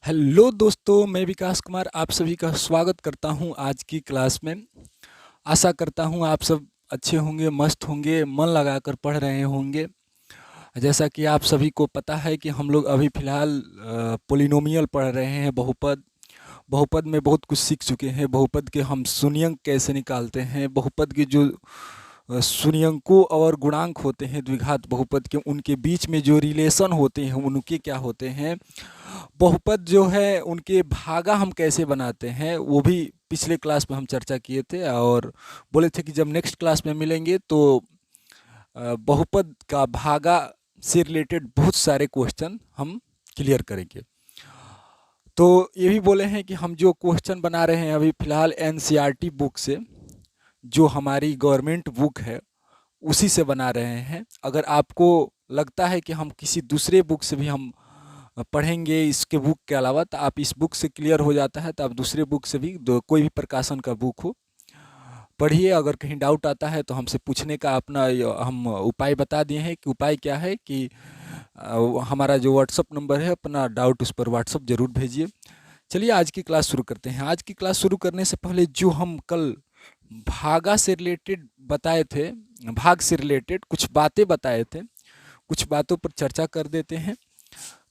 Hello दोस्तों, मैं विकास कुमार आप सभी का स्वागत करता हूं आज की क्लास में। आशा करता हूं आप सब अच्छे होंगे, मस्त होंगे, मन लगाकर पढ़ रहे होंगे। जैसा कि आप सभी को पता है कि हम लोग अभी फ़िलहाल पॉलिनोमियल पढ़ रहे हैं, बहुपद। बहुपद में बहुत कुछ सीख चुके हैं। बहुपद के हम शून्यंक कैसे निकालते हैं, बहुपद के जो शून्यंकों और गुणांक होते हैं द्विघात बहुपद के, उनके बीच में जो रिलेशन होते हैं उनके क्या होते हैं। बहुपद जो है उनके भागा हम कैसे बनाते हैं वो भी पिछले क्लास में हम चर्चा किए थे, और बोले थे कि जब नेक्स्ट क्लास में मिलेंगे तो बहुपद का भागा से रिलेटेड बहुत सारे क्वेश्चन हम क्लियर करेंगे। तो ये भी बोले हैं कि हम जो क्वेश्चन बना रहे हैं अभी फ़िलहाल एनसीईआरटी बुक से, जो हमारी गवर्नमेंट बुक है उसी से बना रहे हैं। अगर आपको लगता है कि हम किसी दूसरे बुक से भी हम पढ़ेंगे इसके बुक के अलावा, तो आप इस बुक से क्लियर हो जाता है तो आप दूसरे बुक से भी, कोई भी प्रकाशन का बुक हो, पढ़िए। अगर कहीं डाउट आता है तो हमसे पूछने का अपना हम उपाय बता दिए हैं कि उपाय क्या है कि हमारा जो व्हाट्सअप नंबर है, अपना डाउट उस पर व्हाट्सअप ज़रूर भेजिए। चलिए आज की क्लास शुरू करते हैं। आज की क्लास शुरू करने से पहले जो हम कल भागा से रिलेटेड बताए थे, भाग से रिलेटेड कुछ बातें बताए थे, कुछ बातों पर चर्चा कर देते हैं।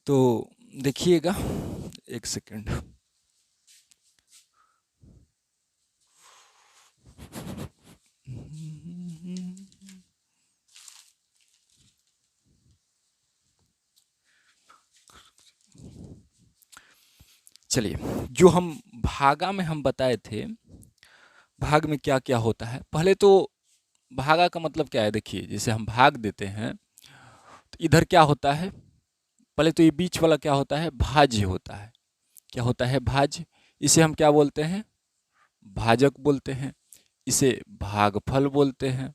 तो देखिएगा, एक सेकंड। चलिए, जो हम भागा में हम बताए थे, भाग में क्या क्या होता है। पहले तो भागा का मतलब क्या है, देखिए जैसे हम भाग देते हैं तो इधर क्या होता है, पहले तो ये बीच वाला क्या होता है, भाज्य होता है। क्या होता है, भाज्य। इसे हम क्या बोलते हैं, भाजक बोलते हैं। इसे भागफल बोलते हैं।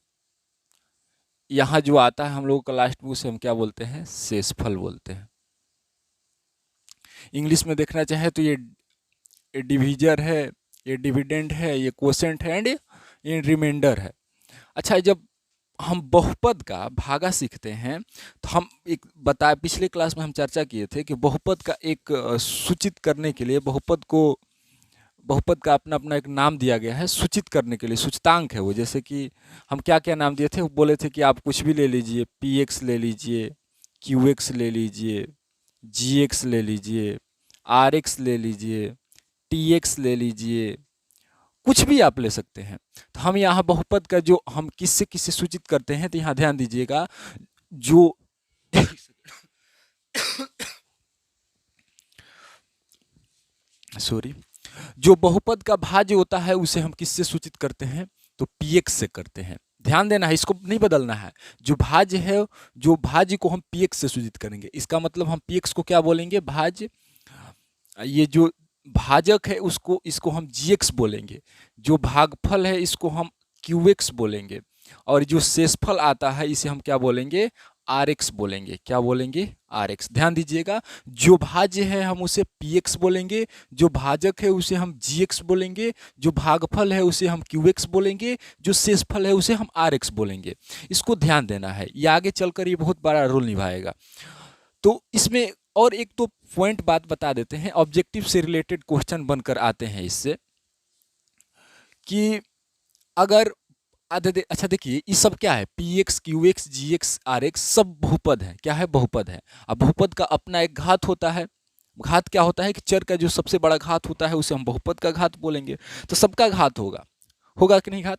यहाँ जो आता है हम लोगों का लास्ट में, उसे हम क्या बोलते हैं, शेषफल बोलते हैं। इंग्लिश में देखना चाहे तो ये डिविजर है, ये डिविडेंड है, ये क्वोशेंट है, एंड ये रिमाइंडर है। अच्छा, जब हम बहुपद का भागा सीखते हैं तो हम एक पिछले क्लास में हम चर्चा किए थे कि बहुपद का एक सूचित करने के लिए, बहुपद का अपना अपना एक नाम दिया गया है सूचित करने के लिए, सूचकांक है वो। जैसे कि हम क्या क्या नाम दिए थे, वो बोले थे कि आप कुछ भी ले लीजिए, पी एक्स ले लीजिए, क्यू एक्स ले लीजिए, जी एक्स ले लीजिए, आर एक्स ले लीजिए, टी एक्स ले लीजिए, कुछ भी आप ले सकते हैं। तो हम यहाँ बहुपद का जो हम किससे किससे सूचित करते हैं, तो यहाँ ध्यान दीजिएगा, जो सॉरी, जो बहुपद का भाज्य होता है उसे हम किससे सूचित करते हैं, तो पीएक्स से करते हैं। ध्यान देना है, इसको नहीं बदलना है। जो भाज्य है, जो भाज्य को हम पीएक्स से सूचित करेंगे, इसका मतलब हम पीएक्स को क्या बोलेंगे, भाज्य। ये जो भाजक है उसको, इसको हम जीएक्स बोलेंगे। जो भागफल है इसको हम क्यूएक्स बोलेंगे। और जो शेषफल आता है इसे हम क्या बोलेंगे, आर एक्स बोलेंगे। क्या बोलेंगे, आर एक्स। ध्यान दीजिएगा, जो भाज्य है हम उसे पी एक्स बोलेंगे, जो भाजक है उसे हम जी एक्स बोलेंगे, जो भागफल है उसे हम क्यू एक्स बोलेंगे, जो शेषफल है उसे हम आर एक्स बोलेंगे। इसको ध्यान देना है, ये आगे चलकर ये बहुत बड़ा रोल निभाएगा। तो इसमें और एक तो पॉइंट बात बता देते हैं, ऑब्जेक्टिव से रिलेटेड क्वेश्चन बनकर आते हैं इससे, कि अगर अच्छा देखिए, ये सब क्या है, P X, Q X, G X, R X, सब बहुपद है। क्या है, बहुपद है। अब बहुपद का अपना एक घात होता है। घात क्या होता है कि चर का जो सबसे बड़ा घात होता है उसे हम बहुपद का घात बोलेंगे। तो सबका घात होगा, होगा कि नहीं घात।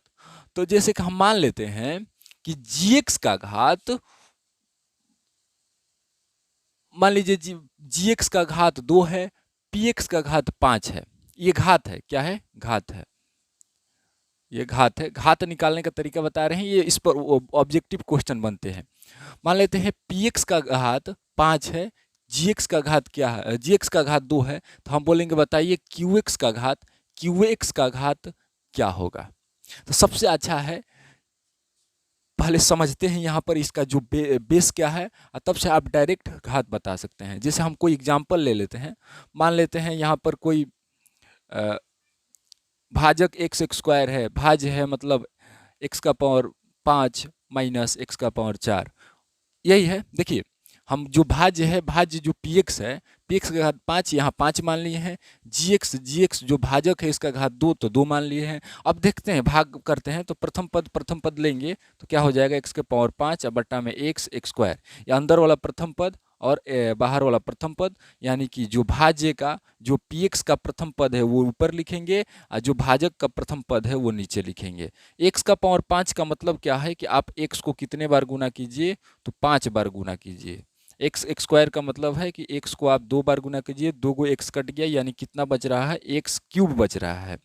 तो जैसे कि हम मान लेते हैं कि जी एक्स का घात, मान लीजिए जी एक्स का घात 2 है, पी एक्स का घात 5 है। ये घात है, क्या है, घात है। ये घात है। घात निकालने का तरीका बता रहे हैं, ये इस पर ऑब्जेक्टिव क्वेश्चन बनते हैं। मान लेते हैं पी एक्स का घात 5 है, जी एक्स का घात क्या है, जी एक्स का घात 2 है, तो हम बोलेंगे बताइए क्यू एक्स का घात, क्यू एक्स का घात क्या होगा। तो सबसे अच्छा है पहले समझते हैं यहाँ पर इसका जो बेस क्या है, और तब से आप डायरेक्ट घात बता सकते हैं। जैसे हम कोई एग्जाम्पल ले लेते हैं, मान लेते हैं यहाँ पर कोई भाजक एक्स स्क्वायर है, भाज्य है मतलब एक्स का पावर 5 माइनस एक्स का पावर 4, यही है। देखिए, हम जो भाज्य है, भाज्य जो पी एक्स है, पी एक्स का घात 5 यहाँ 5 मान लिए हैं, जी एक्स जो भाजक है इसका घात 2 तो 2 मान लिए हैं। अब देखते हैं भाग करते हैं तो प्रथम पद लेंगे तो क्या हो जाएगा x के पावर 5 अब बट्टा में x स्क्वायर, या अंदर वाला प्रथम पद और बाहर वाला प्रथम पद, यानी कि जो भाज्य का जो पी एक्स का प्रथम पद है वो ऊपर लिखेंगे और जो भाजक का प्रथम पद है वो नीचे लिखेंगे। x का पावर 5 का मतलब क्या है कि आप x को कितने बार गुना कीजिए तो 5 बार गुना कीजिए। एक्स स्क्वायर का मतलब है कि x को आप 2 बार गुना कीजिए, 2 को x कट गया यानी कितना बच रहा है, x क्यूब बच रहा है।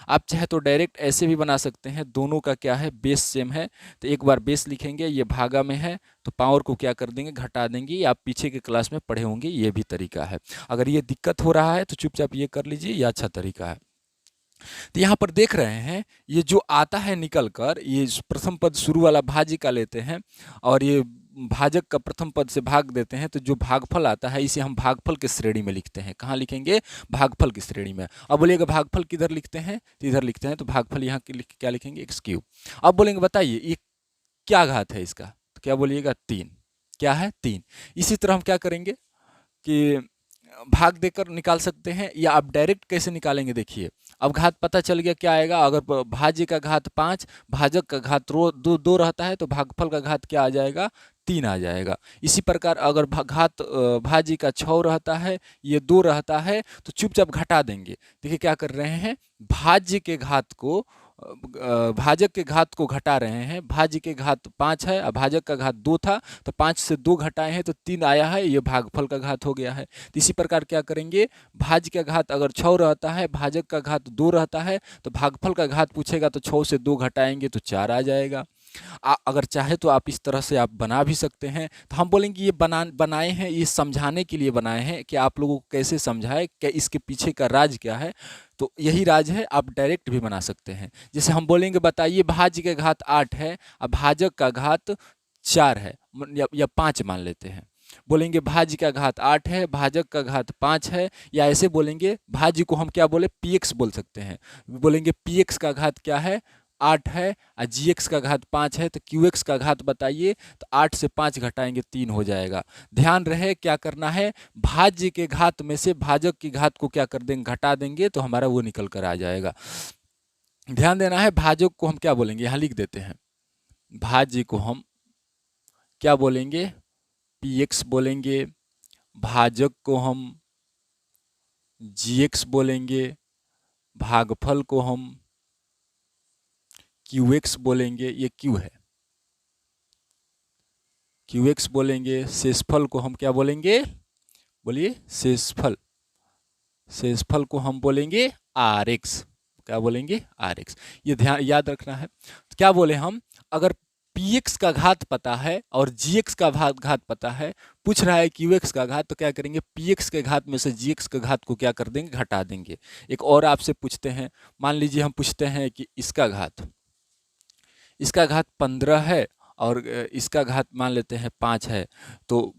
आप चाहे तो डायरेक्ट ऐसे भी बना सकते हैं, दोनों का क्या है बेस सेम है तो एक बार बेस लिखेंगे, ये भागा में है तो पावर को क्या कर देंगे घटा देंगे, ये आप पीछे के क्लास में पढ़े होंगे, ये भी तरीका है। अगर ये दिक्कत हो रहा है तो चुपचाप ये कर लीजिए, ये अच्छा तरीका है। तो यहाँ पर देख रहे हैं ये जो आता है निकल कर, ये प्रथम पद शुरू वाला भाज्य का लेते हैं और ये भाजक का प्रथम पद से भाग देते हैं तो जो भागफल आता है इसे हम भागफल के श्रेणी में लिखते हैं। कहाँ लिखेंगे, भागफल की श्रेणी में। अब बोलिएगा भागफल किधर लिखते हैं तो इधर लिखते हैं, तो भागफल यहाँ क्या लिखेंगे एक्स क्यूब। अब बोलेंगे बताइए ये क्या घात है इसका, तो क्या बोलिएगा 3, क्या है 3। इसी तरह हम क्या करेंगे कि भाग देकर निकाल सकते हैं या आप डायरेक्ट कैसे निकालेंगे, देखिए अब घात पता चल गया क्या आएगा। अगर भाज्य का घात 5 भाजक का घात 2 रहता है तो भागफल का घात क्या आ जाएगा 3 आ जाएगा। इसी प्रकार अगर घात भाज्य का 6 रहता है, ये 2 रहता है तो चुपचाप घटा देंगे। देखिए क्या कर रहे हैं, भाज्य के घात को भाजक के घात को घटा रहे हैं। भाज्य के घात 5 है और भाजक का घात 2 था तो 5 से 2 घटाए हैं तो 3 आया है, ये भागफल का घात हो गया है। तो इसी प्रकार क्या करेंगे, भाज्य का घात अगर 6 रहता है, भाजक का घात 2 रहता है तो भागफल का घात पूछेगा तो 6 से 2 घटाएंगे तो 4 आ जाएगा। अगर चाहे तो आप इस तरह से आप बना भी सकते हैं। तो हम बोलेंगे ये बनाए हैं, ये समझाने के लिए बनाए हैं कि आप लोगों को कैसे समझाए, क्या इसके पीछे का राज क्या है। तो यही राज है, आप डायरेक्ट भी बना सकते हैं। जैसे हम बोलेंगे बताइए भाज्य के घात 8 है और भाजक का घात 4 है या 5 मान लेते हैं। बोलेंगे भाज्य का घात 8 है, भाजक का घात 5 है, या ऐसे बोलेंगे भाज्य को हम क्या बोले px बोल सकते हैं। बोलेंगे px का घात क्या है 8 है और gx का घात 5 है तो qx का घात बताइए, तो 8 से 5 घटाएंगे 3 हो जाएगा। ध्यान रहे क्या करना है, भाज्य के घात में से भाजक की घात को क्या कर देंगे घटा देंगे तो हमारा वो निकल कर आ जाएगा। ध्यान देना है, भाजक को हम क्या बोलेंगे, यहाँ लिख देते हैं। भाज्य को हम क्या बोलेंगे px बोलेंगे, भाजक को हम gx बोलेंगे, भागफल को हम qx बोलेंगे, ये q है qx बोलेंगे। शेषफल को हम क्या बोलेंगे, बोलिए शेषफल, शेषफल को हम बोलेंगे rx, क्या बोलेंगे rx। ये ध्यान याद रखना है। तो क्या बोले हम, अगर px का घात पता है और gx का घात पता है, पूछ रहा है qx का घात, तो क्या करेंगे px के घात में से gx के घात को क्या कर देंगे घटा देंगे। एक और आपसे पूछते हैं, मान लीजिए हम पूछते हैं कि इसका घात 15 है और इसका घात मान लेते हैं 5 है, तो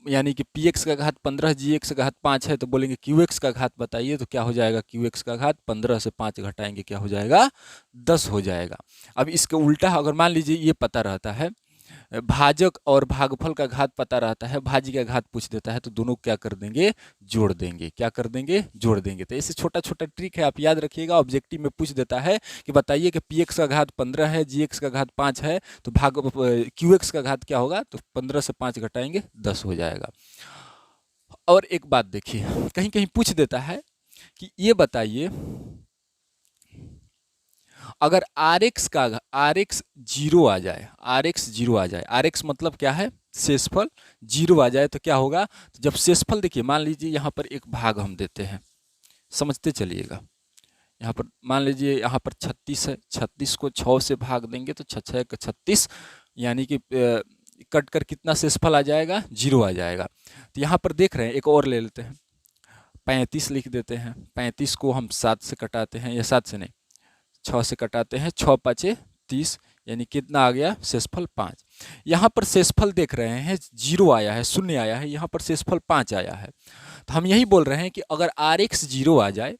यानी कि px का घात 15 gx का घात 5 है, तो बोलेंगे qx का घात बताइए, तो क्या हो जाएगा qx का घात 15 से 5 घटाएंगे क्या हो जाएगा 10 हो जाएगा। अब इसके उल्टा अगर मान लीजिए ये पता रहता है, भाजक और भागफल का घात पता रहता है, भाज्य का घात पूछ देता है, तो दोनों क्या कर देंगे जोड़ देंगे, क्या कर देंगे जोड़ देंगे। तो ऐसे छोटा छोटा ट्रिक है, आप याद रखिएगा। ऑब्जेक्टिव में पूछ देता है कि बताइए कि px का घात 15 है, gx का घात 5 है, तो qx का घात क्या होगा, तो 15 से 5 घटाएंगे 10 हो जाएगा। और एक बात देखिए, कहीं कहीं पूछ देता है कि ये बताइए अगर rx 0 आ जाए, rx मतलब क्या है शेषफल 0 आ जाए तो क्या होगा, तो जब शेषफल देखिए मान लीजिए यहाँ पर एक भाग हम देते हैं, समझते चलिएगा। यहाँ पर मान लीजिए यहाँ पर 36 है, 36 को 6 से भाग देंगे तो 6 का 36, यानी कि कट कर कितना शेषफल आ जाएगा 0 आ जाएगा। तो यहाँ पर देख रहे हैं, एक और ले लेते हैं, 35 लिख देते हैं। 35 को हम 7 से कटाते हैं, या 7 से नहीं 6 से कटाते हैं, 6 5 30, यानी कितना आ गया शेषफल 5। यहाँ पर शेषफल देख रहे हैं 0 आया है, 0 आया है, यहाँ पर शेषफल 5 आया है। तो हम यही बोल रहे हैं कि अगर rx 0 आ जाए,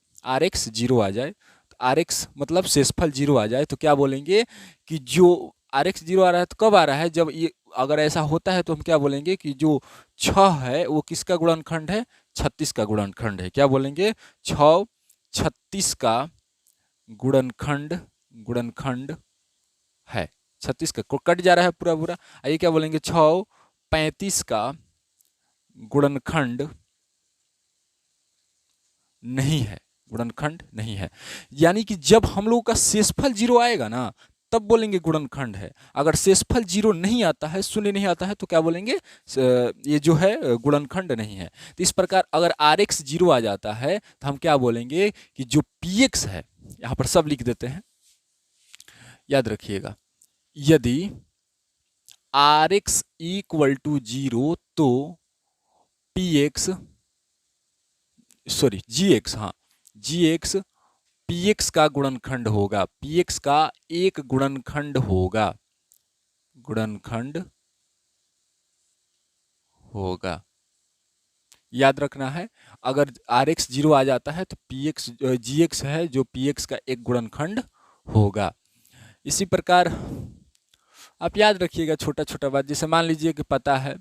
तो rx मतलब शेषफल 0 आ जाए, तो क्या बोलेंगे कि जो rx 0 आ रहा है तो कब आ रहा है, जब ये अगर ऐसा होता है तो हम क्या बोलेंगे कि जो 6 है वो किसका गुणनखंड है, 36 का गुणनखंड है। क्या बोलेंगे, 6 36 का गुणनखंड गुणनखंड है। 36 का कट जा रहा है पूरा पूरा। आइए क्या बोलेंगे, 6 35 का गुणनखंड नहीं है, गुणनखंड नहीं है। यानी कि जब हम लोगों का शेषफल 0 आएगा ना तब बोलेंगे गुणनखंड है। अगर शेषफल 0 नहीं आता है, शून्य नहीं आता है, तो क्या बोलेंगे, ये जो है गुणनखंड नहीं है। तो इस प्रकार अगर Rx 0 आ जाता है तो हम क्या बोलेंगे कि जो Px है, यहाँ पर सब लिख देते हैं, याद रखिएगा, यदि Rx इक्वल टू 0 तो Px सॉरी Gx, हाँ Gx Px का गुणनखंड होगा, Px का एक गुणनखंड होगा, गुणनखंड होगा। याद रखना है, अगर Rx 0 आ जाता है तो Px Gx है जो Px का एक गुणनखंड होगा। इसी प्रकार आप याद रखिएगा छोटा छोटा बात, जैसे मान लीजिए कि पता है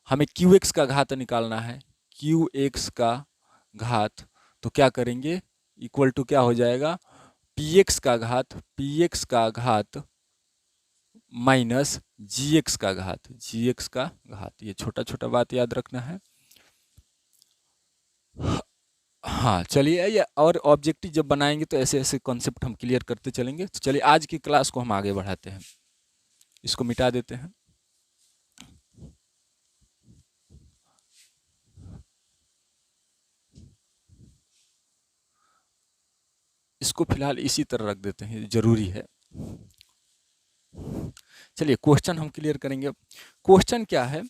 हमें Qx का घात निकालना है, Qx का घात, तो क्या करेंगे, इक्वल टू क्या हो जाएगा, Px का घात माइनस Gx का घात। ये छोटा छोटा बात याद रखना है। हाँ चलिए, ये और ऑब्जेक्टिव जब बनाएंगे तो ऐसे ऐसे कॉन्सेप्ट हम क्लियर करते चलेंगे। तो चलिए आज की क्लास को हम आगे बढ़ाते हैं, इसको मिटा देते हैं। इसको फिलहाल इसी तरह रख देते हैं, जरूरी है। चलिए क्वेश्चन हम क्लियर करेंगे। क्वेश्चन क्या है,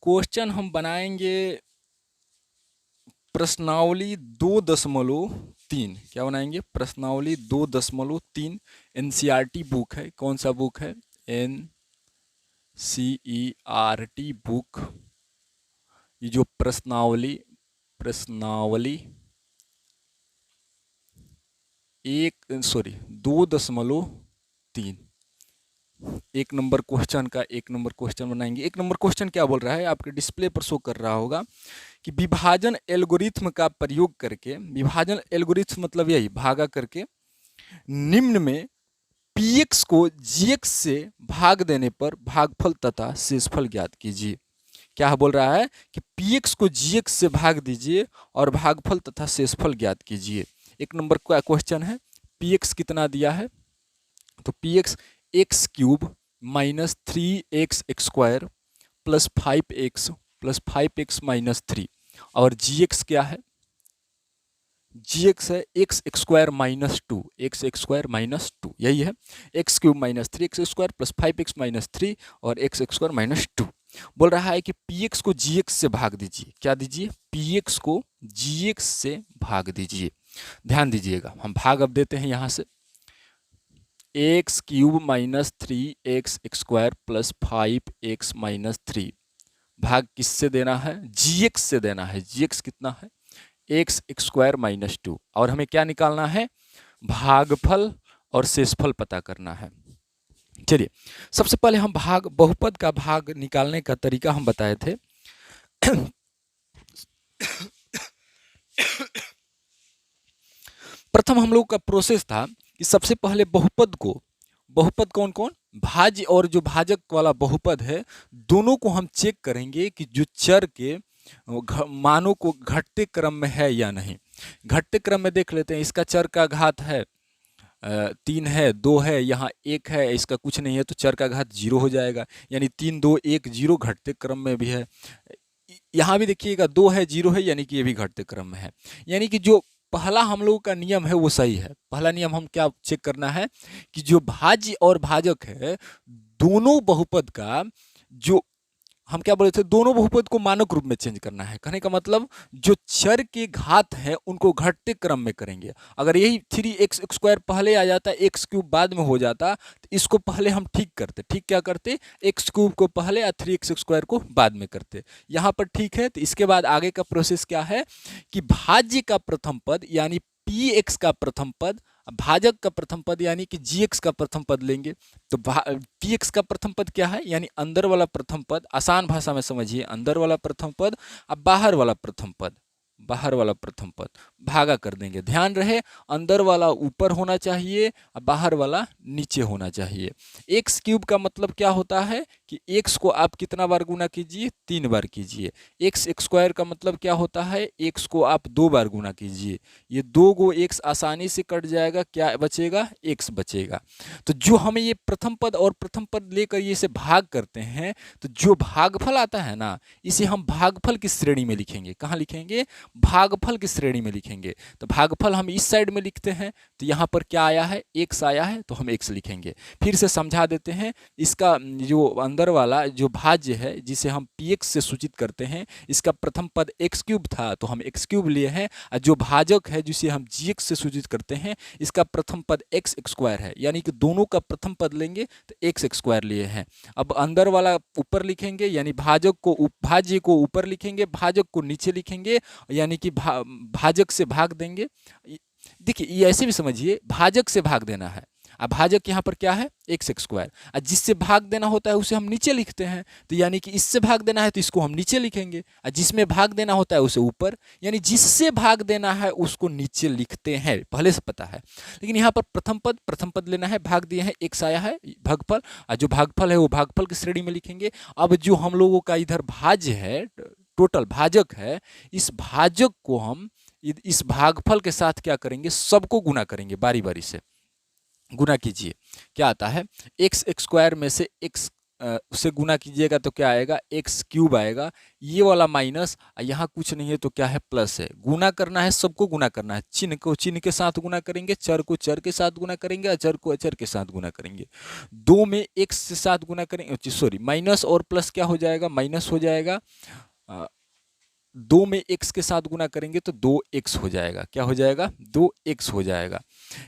क्वेश्चन हम बनाएंगे प्रश्नावली 2.3। क्या बनाएंगे, प्रश्नावली 2.3। एनसीईआरटी बुक है, कौन सा बुक है, एनसीईआरटी बुक। ये जो प्रश्नावली 2.3, एक नंबर क्वेश्चन का एक नंबर क्वेश्चन बनाएंगे। एक नंबर क्वेश्चन क्या बोल रहा है, आपके डिस्प्ले पर शो कर रहा होगा कि विभाजन एल्गोरिथ्म का प्रयोग करके, विभाजन एल्गोरिथ्म मतलब यही भागा करके, निम्न में Px को Gx से भाग देने पर भागफल तथा शेषफल ज्ञात कीजिए। क्या बोल रहा है कि Px को Gx से भाग दीजिए और भागफल तथा शेषफल ज्ञात कीजिए। एक नंबर का क्वेश्चन है, Px कितना दिया है, तो Px x cube minus 3x square plus 5x minus 3, और Gx क्या है, Gx है x स्क्वायर माइनस 2, यही है, x cube minus 3x square plus 5x minus 3 और x स्क्वायर माइनस 2। बोल रहा है कि Px को Gx से भाग दीजिए। क्या दीजिए, Px को Gx से भाग दीजिए। ध्यान दीजिएगा, हम भाग अब देते हैं यहाँ से, x cube minus 3x square plus 5x minus 3, भाग किससे देना है, Gx से देना है। Gx कितना है, x स्क्वायर माइनस 2, और हमें क्या निकालना है, भागफल और शेषफल पता करना है। चलिए सबसे पहले हम बहुपद का भाग निकालने का तरीका हम बताए थे। प्रथम हम लोग का प्रोसेस था कि सबसे पहले बहुपद कौन कौन, भाज्य और जो भाजक वाला बहुपद है, दोनों को हम चेक करेंगे कि जो चर के मानों को घटते क्रम में है या नहीं। घटते क्रम में देख लेते हैं, इसका चर का घात है 3 है, 2 है, यहाँ 1 है, इसका कुछ नहीं है, तो चर का घात 0 हो जाएगा, यानी 3 2 1 0 घटते क्रम में भी है। यहाँ भी देखिएगा 2 है 0 है, यानी कि ये भी घटते क्रम में है। यानी कि जो पहला हम लोगों का नियम है वो सही है। पहला नियम हम क्या चेक करना है कि जो भाज्य और भाजक है, दोनों बहुपद का जो हम क्या बोले थे, दोनों बहुपद को मानक रूप में चेंज करना है। कहने का मतलब जो चर के घात हैं उनको घटते क्रम में करेंगे। अगर यही 3x स्क्वायर पहले आ जाता, x क्यूब बाद में हो जाता, तो इसको पहले हम ठीक करते। ठीक क्या करते, x क्यूब को पहले या 3x स्क्वायर को बाद में करते। यहाँ पर ठीक है, तो इसके बाद आगे का प्रोसेस क्या है कि भाज्य का प्रथम पद यानी Px का प्रथम पद अब भाजक का प्रथम पद यानी कि जीएक्स का प्रथम पद लेंगे तो पीएक्स का प्रथम पद क्या है, यानी अंदर वाला प्रथम पद, आसान भाषा में समझिए, अंदर वाला प्रथम पद अब बाहर वाला प्रथम पद, बाहर वाला प्रथम पद भागा कर देंगे। ध्यान रहे अंदर वाला ऊपर होना चाहिए और बाहर वाला नीचे होना चाहिए। एक्स क्यूब का मतलब क्या होता है कि एक्स को आप कितना बार गुना कीजिए, 3 बार कीजिए। एक्स स्क्वायर का मतलब क्या होता है, एक्स को आप 2 बार गुना कीजिए। ये 2 गो एक्स आसानी से कट जाएगा, क्या बचेगा, एक्स बचेगा। तो जो हमें ये प्रथम पद और प्रथम पद लेकर ये से भाग करते हैं तो जो भागफल आता है ना, इसे हम भागफल की श्रेणी में लिखेंगे। कहाँ लिखेंगे, भागफल की श्रेणी में लिखेंगे। तो भागफल हम इस साइड में लिखते हैं तो यहाँ पर क्या आया है, एक्स आया है तो हम एक्स लिखेंगे। फिर से समझा देते हैं, इसका जो अंदर वाला जो भाज्य है जिसे हम पीएक्स से सूचित करते हैं, इसका प्रथम पद एक्स क्यूब था तो हम एक्स क्यूब लिए हैं, और जो भाजक है जिसे हम जीएक्स से सूचित करते हैं, इसका प्रथम पद एक्स स्क्वायर है, यानी कि दोनों का प्रथम पद लेंगे तो एक्स स्क्वायर लिए हैं। अब अंदर वाला ऊपर लिखेंगे, यानी भाजक को भाज्य को ऊपर लिखेंगे, भाजक को नीचे लिखेंगे, यानी कि भाजक से भाग देंगे। देखिए ये ऐसे भी समझिए, भाजक से भाग देना है, अब भाजक यहाँ पर क्या है, एक्स स्क्वायर, और जिससे भाग देना होता है उसे हम नीचे लिखते हैं, तो यानी कि इससे भाग देना है तो इसको हम नीचे लिखेंगे, और जिसमें भाग देना होता है उसे ऊपर, यानी जिससे भाग देना है उसको नीचे लिखते हैं, पहले से पता है। लेकिन यहाँ पर प्रथम पद लेना है, भाग दिए हैं, एक्स आया है भागफल, और जो भागफल है वो भागफल की श्रेणी में लिखेंगे। अब जो हम लोगों का इधर भाज्य है, टोटल भाजक है, इस भाजक को हम इस भागफल के साथ क्या करेंगे, सबको गुना करेंगे, बारी बारी से गुना कीजिए। क्या आता है, एक्स स्क्वायर में से एक्स उसे गुना कीजिएगा तो क्या आएगा, एक्स क्यूब आएगा, ये वाला माइनस, यहाँ कुछ नहीं है तो क्या है, प्लस है। गुना करना है, सबको गुना करना है, चिन्ह को चिन्ह के साथ गुना करेंगे, चर को चर के साथ गुना करेंगे, अचर को अचर के साथ गुना करेंगे। 2 में एक्स के साथ गुना करेंगे, सॉरी माइनस और प्लस क्या हो जाएगा, माइनस हो जाएगा। 2 में x के साथ गुना करेंगे तो 2x हो जाएगा, क्या हो जाएगा, 2x हो जाएगा।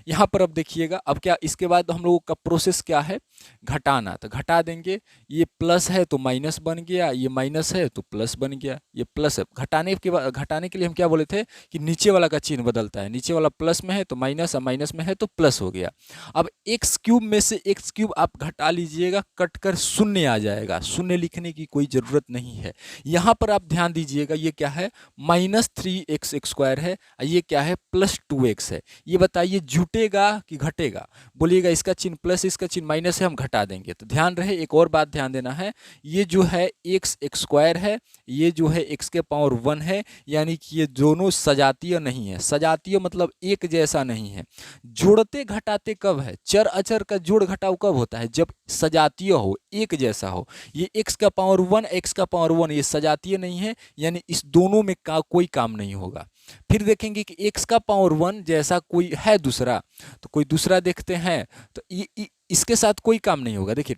यहाँ पर अब देखिएगा, अब क्या इसके बाद हम लोगों का प्रोसेस क्या है, घटाना, तो घटा देंगे, ये प्लस है तो माइनस बन गया, ये माइनस है तो प्लस बन गया, ये प्लस है। घटाने के लिए हम क्या बोले थे कि नीचे वाला का चिन्ह बदलता है, नीचे वाला प्लस में है तो माइनस, और माइनस में है तो प्लस हो गया। अब एक्स क्यूब में से एक्स क्यूब आप घटा लीजिएगा, कट कर शून्य आ जाएगा, शून्य लिखने की कोई ज़रूरत नहीं है। यहाँ पर आप ध्यान दीजिएगा, ये क्या है, -3x स्क्वायर है, ये क्या है, +2x है। ये बताइए जुटेगा कि घटेगा, बोलिएगा इसका चिन्ह प्लस इसका चिन्ह माइनस है, हम घटा देंगे। तो ध्यान रहे, एक और बात ध्यान देना है, ये जो है x स्क्वायर है, ये जो है x के पावर 1 है, यानी कि ये दोनों सजातीय नहीं है। सजातीय मतलब एक जैसा नहीं है। जोड़ते घटाते कब है, चर अचर का जोड़ घटाव कब होता है, जब सजातीय हो, एक जैसा हो। ये x का पावर 1 x का पावर 1 ये सजातीय नहीं है, यानी इस दोनों में कोई काम नहीं होगा। फिर देखेंगे कि x का पावर 1 जैसा कोई है दूसरा, तो कोई दूसरा देखते हैं तो इसके साथ कोई काम नहीं होगा। देखिए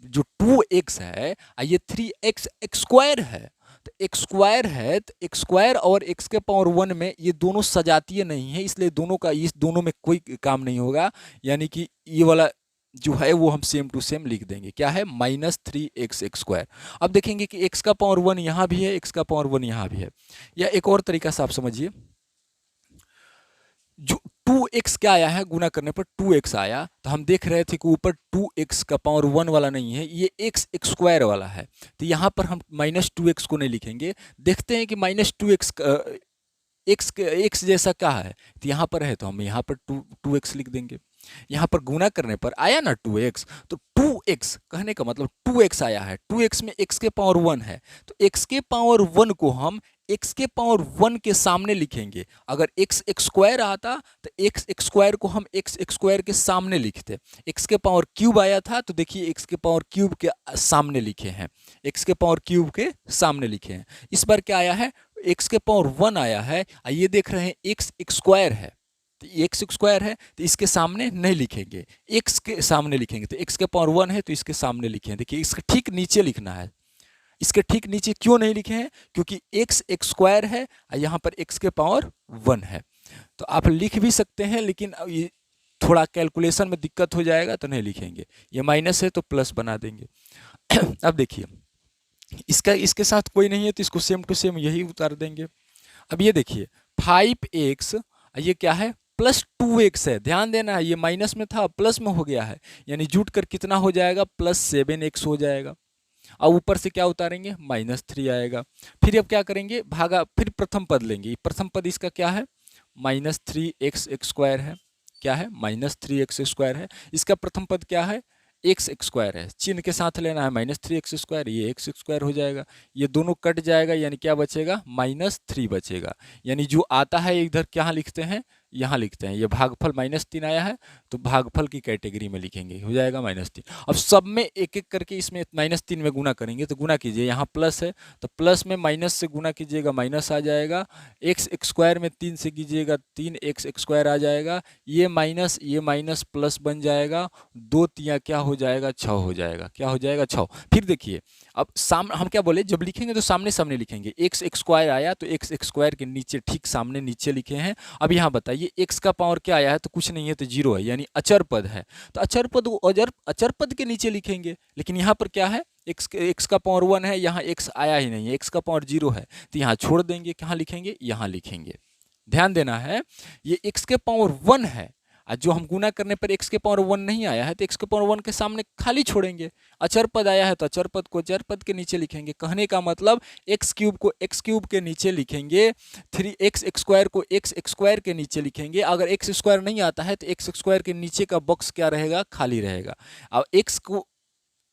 जो 2x है ये 3x स्क्वायर है, तो एक्स स्क्वायर है, तो एक्स स्क्वायर और एक्स के पावर 1 में ये दोनों सजातीय नहीं है, इसलिए दोनों का इस दोनों में कोई काम नहीं होगा। यानी कि ये वाला जो है वो हम सेम टू सेम लिख देंगे, क्या है, -3x स्क्वायर। अब देखेंगे कि x का पावर 1 यहाँ भी है, x का पावर 1 यहाँ भी है। या एक और तरीका से आप समझिए, जो 2x क्या आया है, गुना करने पर 2x आया, तो हम देख रहे थे कि ऊपर 2x का पावर 1 वाला नहीं है, ये x स्क्वायर वाला है, तो यहाँ पर हम -2x को नहीं लिखेंगे। देखते हैं कि -2x x जैसा क्या है, तो यहाँ पर है तो हम यहाँ पर 2x लिख देंगे। यहाँ पर गुना करने पर आया ना 2x, तो 2x कहने का मतलब 2x आया है, 2x में x के पावर 1 है, तो x के पावर 1 को हम x के पावर 1 के सामने लिखेंगे। अगर x स्क्वायर आता तो x स्क्वायर को हम x स्क्वायर के सामने लिखते। x के पावर क्यूब आया था तो देखिए x के पावर क्यूब के सामने लिखे हैं, x के पावर क्यूब के सामने लिखे हैं। इस बार क्या आया है, x के पावर 1 आया है, ये देख रहे हैं x स्क्वायर है, तो एक्स स्क्वायर है तो इसके सामने नहीं लिखेंगे, एक्स के सामने लिखेंगे। तो एक्स के पावर 1 है तो इसके सामने लिखें। देखिए इसके ठीक नीचे लिखना है, इसके ठीक नीचे क्यों नहीं लिखे हैं, क्योंकि एक्स स्क्वायर है और यहाँ पर एक्स के पावर 1 है। तो आप लिख भी सकते हैं, लेकिन ये थोड़ा कैलकुलेशन में दिक्कत हो जाएगा तो नहीं लिखेंगे। ये माइनस है तो प्लस बना देंगे। अब देखिए इसके साथ कोई नहीं है तो इसको सेम टू सेम यही उतार देंगे। अब ये देखिए 5x ये क्या है, +2x है, ध्यान देना है, ये माइनस में था प्लस में हो गया है, यानी जुट कर कितना हो जाएगा, +7x हो जाएगा। अब ऊपर से क्या उतारेंगे, -3 आएगा। फिर अब क्या करेंगे, भागा, फिर प्रथम पद लेंगे, प्रथम पद इसका क्या है, -3x² है, क्या है, -3x² है। इसका प्रथम पद क्या है, x² है, चिन्ह के साथ लेना है, -3x², ये x² हो जाएगा, ये दोनों कट जाएगा, यानी क्या बचेगा, -3 बचेगा। यानी जो आता है इधर क्या लिखते हैं, यहाँ लिखते हैं, ये भागफल -3 आया है तो भागफल की कैटेगरी में लिखेंगे, हो जाएगा -3। अब सब में एक एक करके इसमें -3 में गुना करेंगे, तो गुना कीजिए, यहाँ प्लस है तो प्लस में माइनस से गुना कीजिएगा, माइनस आ जाएगा, x² में 3 से कीजिएगा, 3x² आ जाएगा, ये माइनस प्लस बन जाएगा, 2 तिया क्या हो जाएगा, 6 हो जाएगा, क्या हो जाएगा, 6। फिर देखिए, अब सामने हम क्या बोले, जब लिखेंगे तो सामने सामने लिखेंगे, x² आया तो x² के नीचे ठीक सामने नीचे लिखे हैं। अब यहाँ बताइए x का पावर क्या आया है, तो कुछ नहीं है, तो 0 है, यानी अचर पद है, तो अचर पद अचर पद के नीचे लिखेंगे। लेकिन यहाँ पर क्या है, x का पावर 1 है, यहाँ x आया ही नहीं है, x का पावर 0 है, तो यहाँ छोड़ देंगे, कहाँ लिखेंगे, यहाँ लिखेंगे। ध्यान देना है, ये x के पावर 1 है, और जो हम गुना करने पर x के पावर 1 नहीं आया है तो x के पावर 1 के सामने खाली छोड़ेंगे। अचर पद आया है तो अचर पद को अचर पद के नीचे लिखेंगे। कहने का मतलब x³ को x³ के नीचे लिखेंगे, 3x² को x² के नीचे लिखेंगे। अगर x² नहीं आता है तो x² के नीचे का बॉक्स क्या रहेगा, खाली रहेगा। अब x को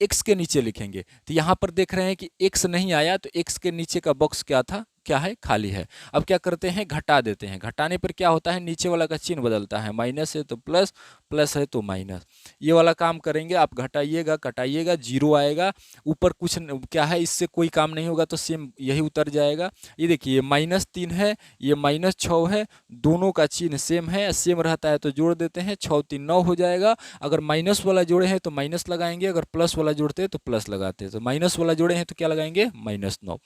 x के नीचे लिखेंगे, तो यहाँ पर देख रहे हैं कि x नहीं आया तो x के नीचे का बॉक्स क्या था, क्या है, खाली है। अब क्या करते हैं, घटा देते हैं, घटाने पर क्या होता है, नीचे वाला का चिन्ह बदलता है, माइनस है तो प्लस, प्लस है तो माइनस, ये वाला काम करेंगे। आप घटाइएगा कटाइएगा, 0 आएगा, ऊपर कुछ क्या है, इससे कोई काम नहीं होगा तो सेम यही उतर जाएगा। ये देखिए, -3 है, ये -6 है, दोनों का चिन्ह सेम है, सेम रहता है तो जोड़ देते हैं, 6 3 9 हो जाएगा। अगर माइनस वाला जोड़े हैं तो माइनस लगाएंगे, अगर प्लस वाला जोड़ते हैं तो प्लस लगाते हैं, तो माइनस वाला जोड़े हैं तो क्या लगाएंगे, -9।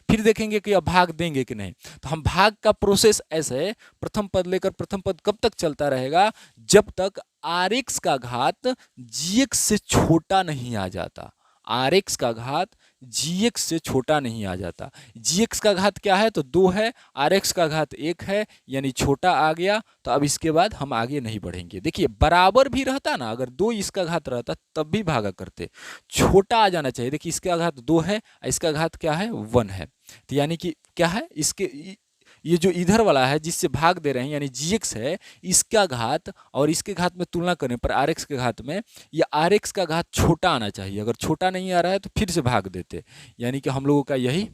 फिर देखेंगे कि अब भाग देंगे कि नहीं, तो हम भाग का प्रोसेस ऐसे, प्रथम पद लेकर प्रथम पद कब तक चलता रहेगा, जब तक Rx का घात Gx से छोटा नहीं आ जाता, Rx का घात Gx से छोटा नहीं आ जाता। Gx का घात क्या है, तो 2 है, Rx का घात 1 है, यानी छोटा आ गया, तो अब इसके बाद हम आगे नहीं बढ़ेंगे। देखिए, बराबर भी रहता ना, अगर 2 इसका घात रहता तब भी भागा करते, छोटा आ जाना चाहिए। देखिए, इसका घात 2 है, इसका घात क्या है, 1 है, तो यानी कि क्या है, इसके ये जो इधर वाला है जिससे भाग दे रहे हैं, यानी Gx है, इसका घात और इसके घात में तुलना करने पर Rx के घात में या Rx का घात छोटा आना चाहिए। अगर छोटा नहीं आ रहा है तो फिर से भाग देते, यानी कि हम लोगों का यही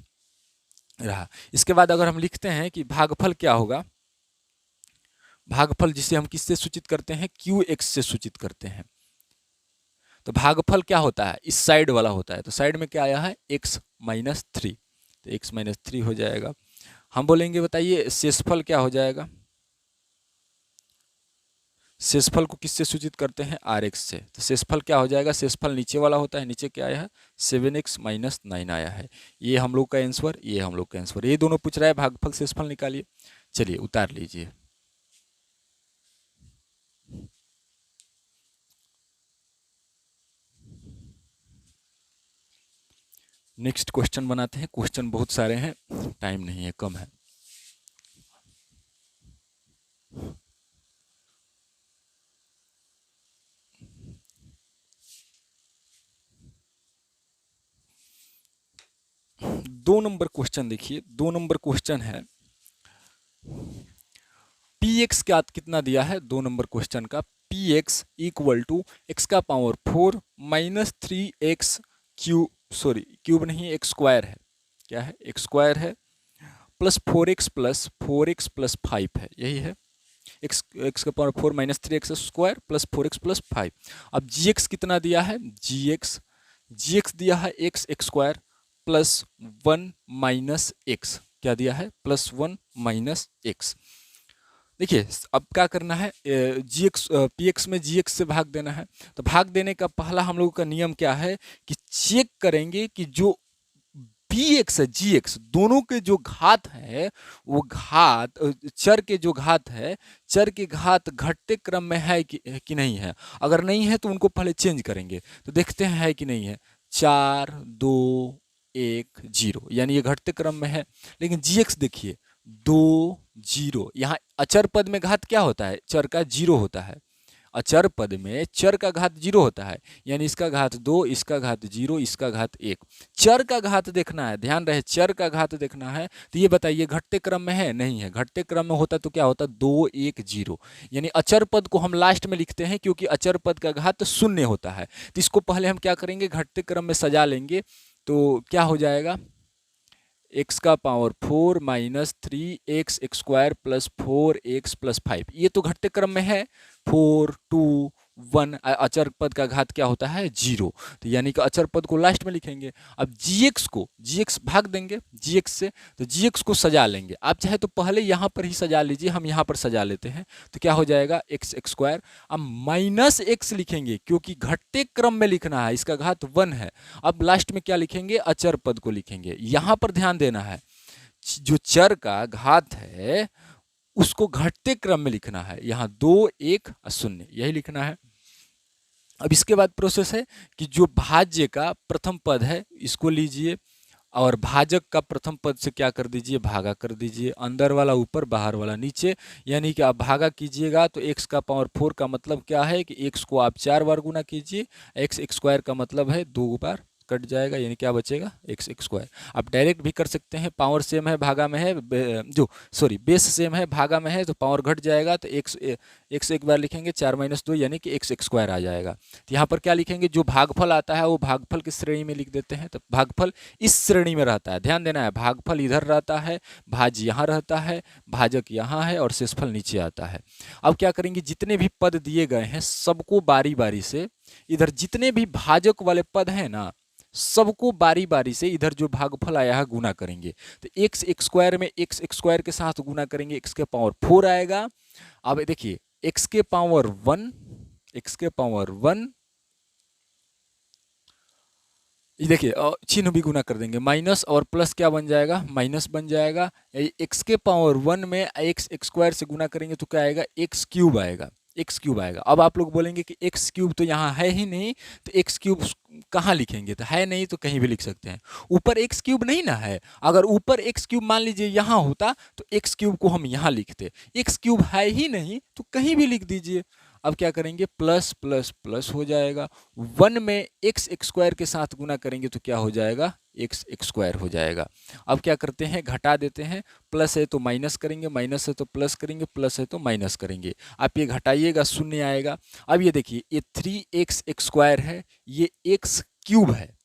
रहा। इसके बाद अगर हम लिखते हैं कि भागफल क्या होगा, भागफल जिसे हम किससे सूचित करते हैं, Qx से सूचित करते हैं। तो भागफल क्या होता है, इस साइड वाला होता है, तो साइड में क्या आया है, x-3, तो x-3 हो जाएगा। हम बोलेंगे, बताइए शेषफल क्या हो जाएगा, शेषफल को किससे सूचित करते हैं, Rx से, तो शेषफल क्या हो जाएगा, शेषफल नीचे वाला होता है, नीचे क्या आया है, 7x - 9 आया है। ये हम लोग का आंसर, ये हम लोग का आंसर, ये दोनों पूछ रहा है, भागफल शेषफल निकालिए। चलिए उतार लीजिए। नेक्स्ट क्वेश्चन बनाते हैं, क्वेश्चन बहुत सारे हैं, टाइम नहीं है, कम है। दो नंबर क्वेश्चन देखिए, 2 नंबर क्वेश्चन है, px क्या कितना दिया है, 2 नंबर क्वेश्चन का px इक्वल टू x का power 4 minus 3x cube, sorry cube नहीं, x स्क्वायर है, क्या है, x स्क्वायर है, प्लस 4x प्लस 5 है, यही है, x का power 4 minus 3x square plus 4x plus 5। अब gx कितना दिया है, gx दिया है x square plus 1 minus x, क्या दिया है, प्लस 1 माइनस x। देखिए, अब क्या करना है, px में gx से भाग देना है। तो भाग देने का पहला हम लोगों का नियम क्या है कि चेक करेंगे कि जो px है gx दोनों के जो घात है, वो घात चर के जो घात है, चर के घात घटते क्रम में है कि नहीं है। अगर नहीं है तो उनको पहले चेंज करेंगे, तो देखते हैं है कि नहीं है, 4 2 1 0, यानी ये घटते क्रम में है। लेकिन gx देखिए 2 जीरो। यहाँ अचर पद में घात क्या होता है? चर का जीरो होता है। अचर पद में चर का घात जीरो होता है, यानी इसका घात 2, इसका घात 0, इसका घात 1। चर का घात देखना है, ध्यान रहे, चर का घात देखना है। तो ये बताइए घटते क्रम में है? नहीं है। घटते क्रम में होता तो क्या होता? 2 1 0। यानी अचर पद को हम लास्ट में लिखते हैं क्योंकि अचर पद का घात शून्य होता है। तो इसको पहले हम क्या करेंगे? घटते क्रम में सजा लेंगे। तो क्या हो जाएगा? एक्स का power 4 minus 3x square plus 4x plus 5। ये तो घटते क्रम में है। 4 2 1। अचर पद का घात क्या होता है? 0। तो यानी कि अचर पद को लास्ट में लिखेंगे। अब gx भाग देंगे gx से, तो gx को सजा लेंगे। आप चाहे तो पहले यहाँ पर ही सजा लीजिए, हम यहाँ पर सजा लेते हैं। तो क्या हो जाएगा? x square. अब माइनस x लिखेंगे क्योंकि घटते क्रम में लिखना है, इसका घात 1 है। अब लास्ट में क्या लिखेंगे? अचर पद को लिखेंगे। यहाँ पर ध्यान देना है, जो चर का घात है उसको घटते क्रम में लिखना है। यहाँ 2 1 0 यही लिखना है। अब इसके बाद प्रोसेस है कि जो भाज्य का प्रथम पद है इसको लीजिए और भाजक का प्रथम पद से क्या कर दीजिए? भागा कर दीजिए। अंदर वाला ऊपर, बाहर वाला नीचे। यानी कि आप भागा कीजिएगा तो x का पावर 4 का मतलब क्या है कि x को आप 4 बार गुना कीजिए। x स्क्वायर का मतलब है 2 बार कट जाएगा, यानी क्या बचेगा? X square. आप डायरेक्ट भी कर सकते हैं, पावर सेम है भागा में है, बेस सेम है भागा में है, तो पावर घट जाएगा तो एक्स एक बार लिखेंगे 4 माइनस 2 यानी कि एक्स स्क्वायर आ जाएगा। तो यहाँ पर क्या लिखेंगे? जो भागफल आता है वो भागफल की श्रेणी में लिख देते हैं। तो भागफल इस श्रेणी में रहता है, ध्यान देना है। भागफल इधर रहता है, भाज्य यहाँ रहता है, भाजक यहाँ है और शेषफल नीचे आता है। अब क्या करेंगे? जितने भी पद दिए गए हैं सबको बारी बारी से, इधर जितने भी भाजक वाले पद हैं ना सबको बारी बारी से इधर जो भागफल आया है गुना करेंगे। तो एक्स स्क्वायर में एक्स स्क्वायर के साथ गुना करेंगे, एक्स के पावर 4 आएगा। अब देखिए एक्स के पावर 1, एक्स के पावर 1, ये देखिए चिन्ह भी गुना कर देंगे, माइनस और प्लस क्या बन जाएगा? माइनस बन जाएगा। एक्स के पावर 1 में एक्स स्क्वायर से गुना करेंगे तो क्या आएगा? एक्स क्यूब आएगा, एक्स क्यूब आएगा। अब आप लोग बोलेंगे कि एक्स क्यूब तो यहाँ है ही नहीं, तो एक्स क्यूब कहाँ लिखेंगे? तो है नहीं तो कहीं भी लिख सकते हैं। ऊपर एक्स क्यूब नहीं ना है, अगर ऊपर एक्स क्यूब मान लीजिए यहाँ होता तो एक्स क्यूब को हम यहाँ लिखते। एक्स क्यूब है ही नहीं तो कहीं भी लिख दीजिए। अब क्या करेंगे? प्लस प्लस प्लस हो जाएगा। 1 में एक्स स्क्वायर के साथ गुना करेंगे तो क्या हो जाएगा? एक्स स्क्वायर हो जाएगा। अब क्या करते हैं? घटा देते हैं। प्लस है तो माइनस करेंगे, माइनस है तो प्लस करेंगे, प्लस है तो माइनस करेंगे। आप ये घटाइएगा, शून्य आएगा। अब ये देखिए ये 3x स्क्वायर है, ये एक्स क्यूब है,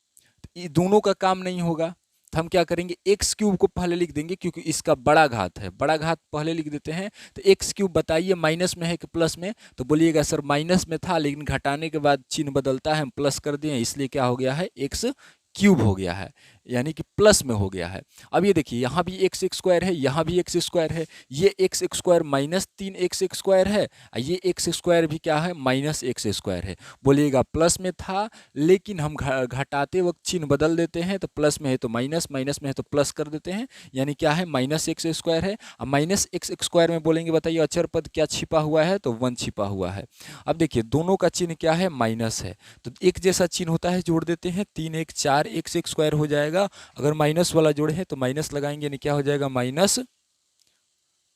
ये दोनों का काम नहीं होगा। तो हम क्या करेंगे? एक्स क्यूब को पहले लिख देंगे क्योंकि इसका बड़ा घात है, बड़ा घात पहले लिख देते हैं। तो एक्स क्यूब बताइए माइनस में है कि प्लस में? तो बोलिएगा सर माइनस में था लेकिन घटाने के बाद चिन्ह बदलता है, हम प्लस कर दिए इसलिए क्या हो गया है? एक्स क्यूब हो गया है, यानी कि प्लस में हो गया है। अब ये देखिए यहाँ भी एक्स स्क्वायर है, यहाँ भी एक्स स्क्वायर है। ये x square minus 3x square है, ये एक्स स्क्वायर भी क्या है? माइनस एक्स स्क्वायर है। बोलिएगा प्लस में था लेकिन हम घटाते वक्त चिन्ह बदल देते हैं, तो प्लस में है तो माइनस, माइनस में है तो प्लस कर देते हैं, यानी क्या है? माइनस एक्स स्क्वायर है। अब माइनस एक्स स्क्वायर में बोलेंगे बताइए अचर पद क्या छिपा हुआ है? तो 1 छिपा हुआ है। अब देखिए दोनों का चिन्ह क्या है? माइनस है, तो एक जैसा चिन्ह होता है, जोड़ देते हैं। 3 1 4 एक्स स्क्वायर हो जाएगा। अगर माइनस वाला जोड़े हैं तो माइनस लगाएंगे, यानी क्या हो जाएगा? माइनस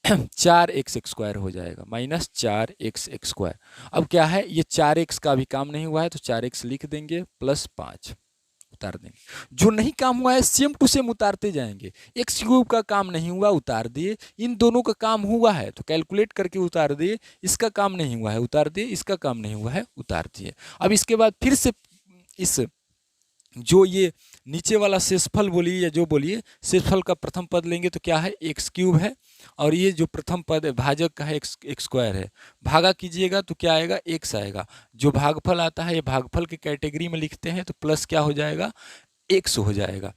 4x स्क्वायर हो जाएगा, माइनस 4x स्क्वायर। अब क्या है? ये 4x का भी काम नहीं हुआ है तो 4x लिख देंगे, प्लस 5 उतार देंगे। जो नहीं काम हुआ है सेम टू सेम उतारते जाएंगे। एक्स क्यूब का काम नहीं हुआ, उतार दिए। इन दोनों का काम हुआ है तो कैलकुलेट करके उतार दिए। इसका काम नहीं हुआ है, उतार दिए। इसका काम नहीं हुआ है, उतार दिए। अब इसके बाद फिर से इस जो ये नीचे वाला शेषफल बोलिए या जो बोलिए, शेषफल का प्रथम पद लेंगे तो क्या है? एक्स क्यूब है, और ये जो प्रथम पद है भाजक का है एक्स स्क्वायर है। भागा कीजिएगा तो क्या आएगा? एक्स आएगा। जो भागफल आता है ये भागफल की कैटेगरी में लिखते हैं, तो प्लस क्या हो जाएगा? एक्स हो जाएगा।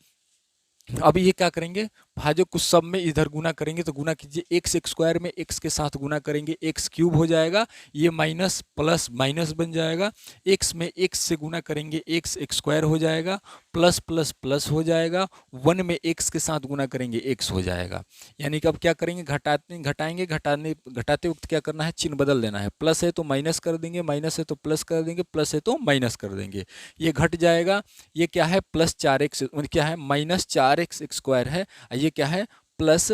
अब ये क्या करेंगे? भाजक को सब में इधर गुना करेंगे, तो गुना कीजिए। एक्स स्क्वायर में एक्स के साथ गुना करेंगे, एक्स क्यूब हो जाएगा। ये माइनस प्लस माइनस बन जाएगा। एक्स में एक्स से गुना करेंगे, एक्स स्क्वायर हो जाएगा। प्लस प्लस प्लस हो जाएगा। 1 में एक्स के साथ गुना करेंगे, एक्स हो जाएगा। यानी कि अब क्या करेंगे? घटाते वक्त क्या करना है? चिन्ह बदल देना है। प्लस है तो माइनस कर देंगे, माइनस है तो प्लस कर देंगे, प्लस है तो माइनस कर देंगे। ये घट जाएगा। ये क्या है? प्लस 4x, क्या है? माइनस 4x स्क्वायर है। ये क्या है? प्लस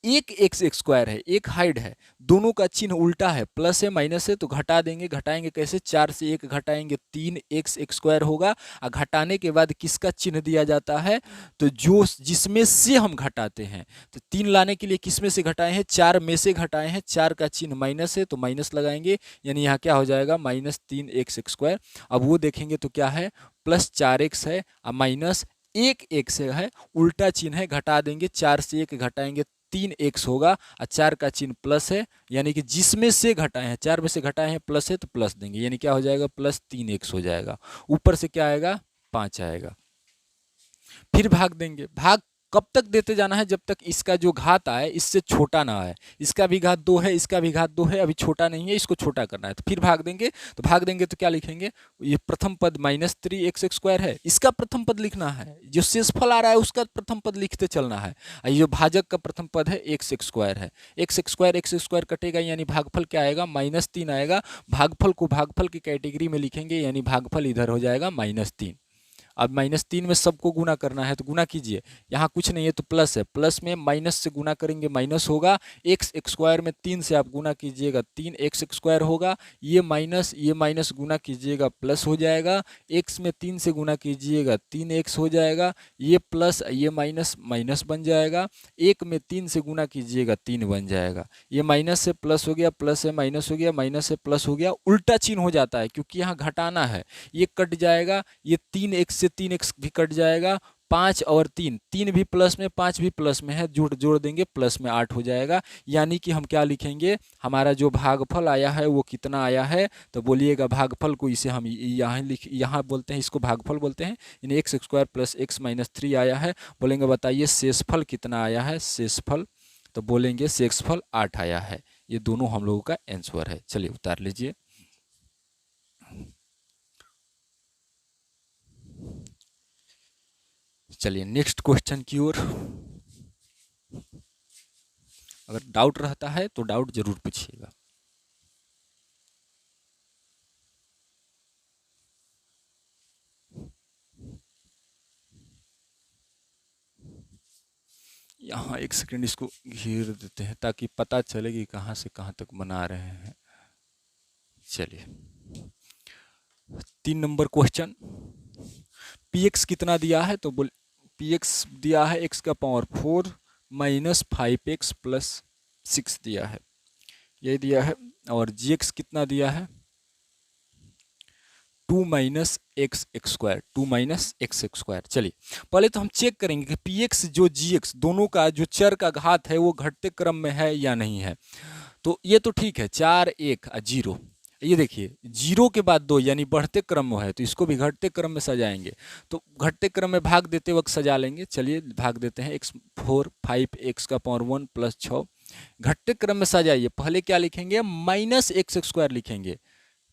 एक एक्स स्क्वायर है, एक हाइड है, दोनों का चिन्ह उल्टा है, प्लस है माइनस है, तो घटा देंगे। घटाएंगे कैसे? 4 से 1 घटाएंगे 3 एक्स स्क्वायर होगा। और घटाने के बाद किसका चिन्ह दिया जाता है? तो जो जिसमें से हम घटाते हैं, तो 3 लाने के लिए किस में से घटाए हैं? 4 में से घटाए हैं। 4 का चिन्ह माइनस है तो माइनस लगाएंगे, यानी यहाँ क्या हो जाएगा? Minus 3 x square. अब वो देखेंगे तो क्या है? प्लस 4x है और माइनस 1x है, उल्टा चिन्ह है, घटा देंगे। 4 से 1 घटाएंगे 3x होगा और 4 का चिन्ह प्लस है, यानी कि जिसमें से घटाए हैं, 4 में से घटाए हैं प्लस है तो प्लस देंगे, यानी क्या हो जाएगा? प्लस 3x हो जाएगा। ऊपर से क्या आएगा? 5 आएगा। फिर भाग देंगे। भाग कब तक देते जाना है? जब तक इसका जो घात आए इससे छोटा ना आए। इसका भी घात 2 है, इसका भी घात 2 है, अभी छोटा नहीं है, इसको छोटा करना है, तो फिर भाग देंगे। तो भाग देंगे तो क्या लिखेंगे? ये प्रथम पद माइनस 3 एक्स स्क्वायर है, इसका प्रथम पद लिखना है। जो शेषफल आ रहा है उसका प्रथम पद लिखते चलना है। और ये जो भाजक का प्रथम पद है एक्स स्क्वायर है। एक्स स्क्वायर कटेगा, यानी भागफल क्या आएगा? माइनस 3 आएगा। भागफल को भागफल की कैटेगरी में लिखेंगे, यानी भागफल इधर हो जाएगा माइनस 3। अब माइनस 3 में सबको गुना करना है, तो गुना कीजिए। यहाँ कुछ नहीं है तो प्लस है, प्लस में माइनस से गुना करेंगे माइनस होगा। एक्स स्क्वायर में 3 से आप गुना कीजिएगा 3 एक्स स्क्वायर होगा। ये माइनस गुना कीजिएगा प्लस हो जाएगा। एक्स में 3 से गुना कीजिएगा 3 एक्स हो जाएगा। ये प्लस ये माइनस माइनस बन जाएगा। 1 में 3 से गुना कीजिएगा 3 बन जाएगा। ये माइनस से प्लस हो गया, प्लस से माइनस हो गया, माइनस से प्लस हो गया। उल्टा चिन्ह हो जाता है क्योंकि यहाँ घटाना है। ये कट जाएगा, ये 3x से 3x भी कट जाएगा। 5 और 3 भी प्लस में, 5 भी प्लस में है, जोड़ देंगे प्लस में 8 हो जाएगा। यानी कि हम क्या लिखेंगे? हमारा जो भागफल आया है वो कितना आया है? तो बोलिएगा भागफल को, इसे हम यहाँ बोलते हैं, इसको भागफल बोलते हैं। यानी x square plus x minus 3 आया है। बोलेंगे बताइए शेषफल कितना आया है? शेषफल तो बोलेंगे शेषफल 8 आया है। ये दोनों हम लोगों का आंसर है। चलिए उतार लीजिए। चलिए नेक्स्ट क्वेश्चन की ओर। अगर डाउट रहता है तो डाउट जरूर पूछिएगा। यहाँ एक सेकंड इसको घेर देते हैं ताकि पता चले कि कहाँ से कहाँ तक बना रहे हैं। चलिए 3 नंबर क्वेश्चन। px कितना दिया है? तो बोल px दिया है x का पावर 4 माइनस 5x प्लस 6 दिया है, ये दिया है। और gx कितना दिया है? 2 minus x square, 2 minus x square. चलिए पहले तो हम चेक करेंगे कि px जो gx दोनों का जो चर का घात है वो घटते क्रम में है या नहीं है। तो ये तो ठीक है, 4 1 0। ये देखिए 0 के बाद 2 यानी बढ़ते क्रम में है, तो इसको भी घटते क्रम में सजाएंगे। तो घटते क्रम में भाग देते वक्त सजा लेंगे। चलिए भाग देते हैं। x 4 5 x का पावर 1 प्लस 6। घटते क्रम में सजाइए। पहले क्या लिखेंगे? माइनस एक्स स्क्वायर लिखेंगे।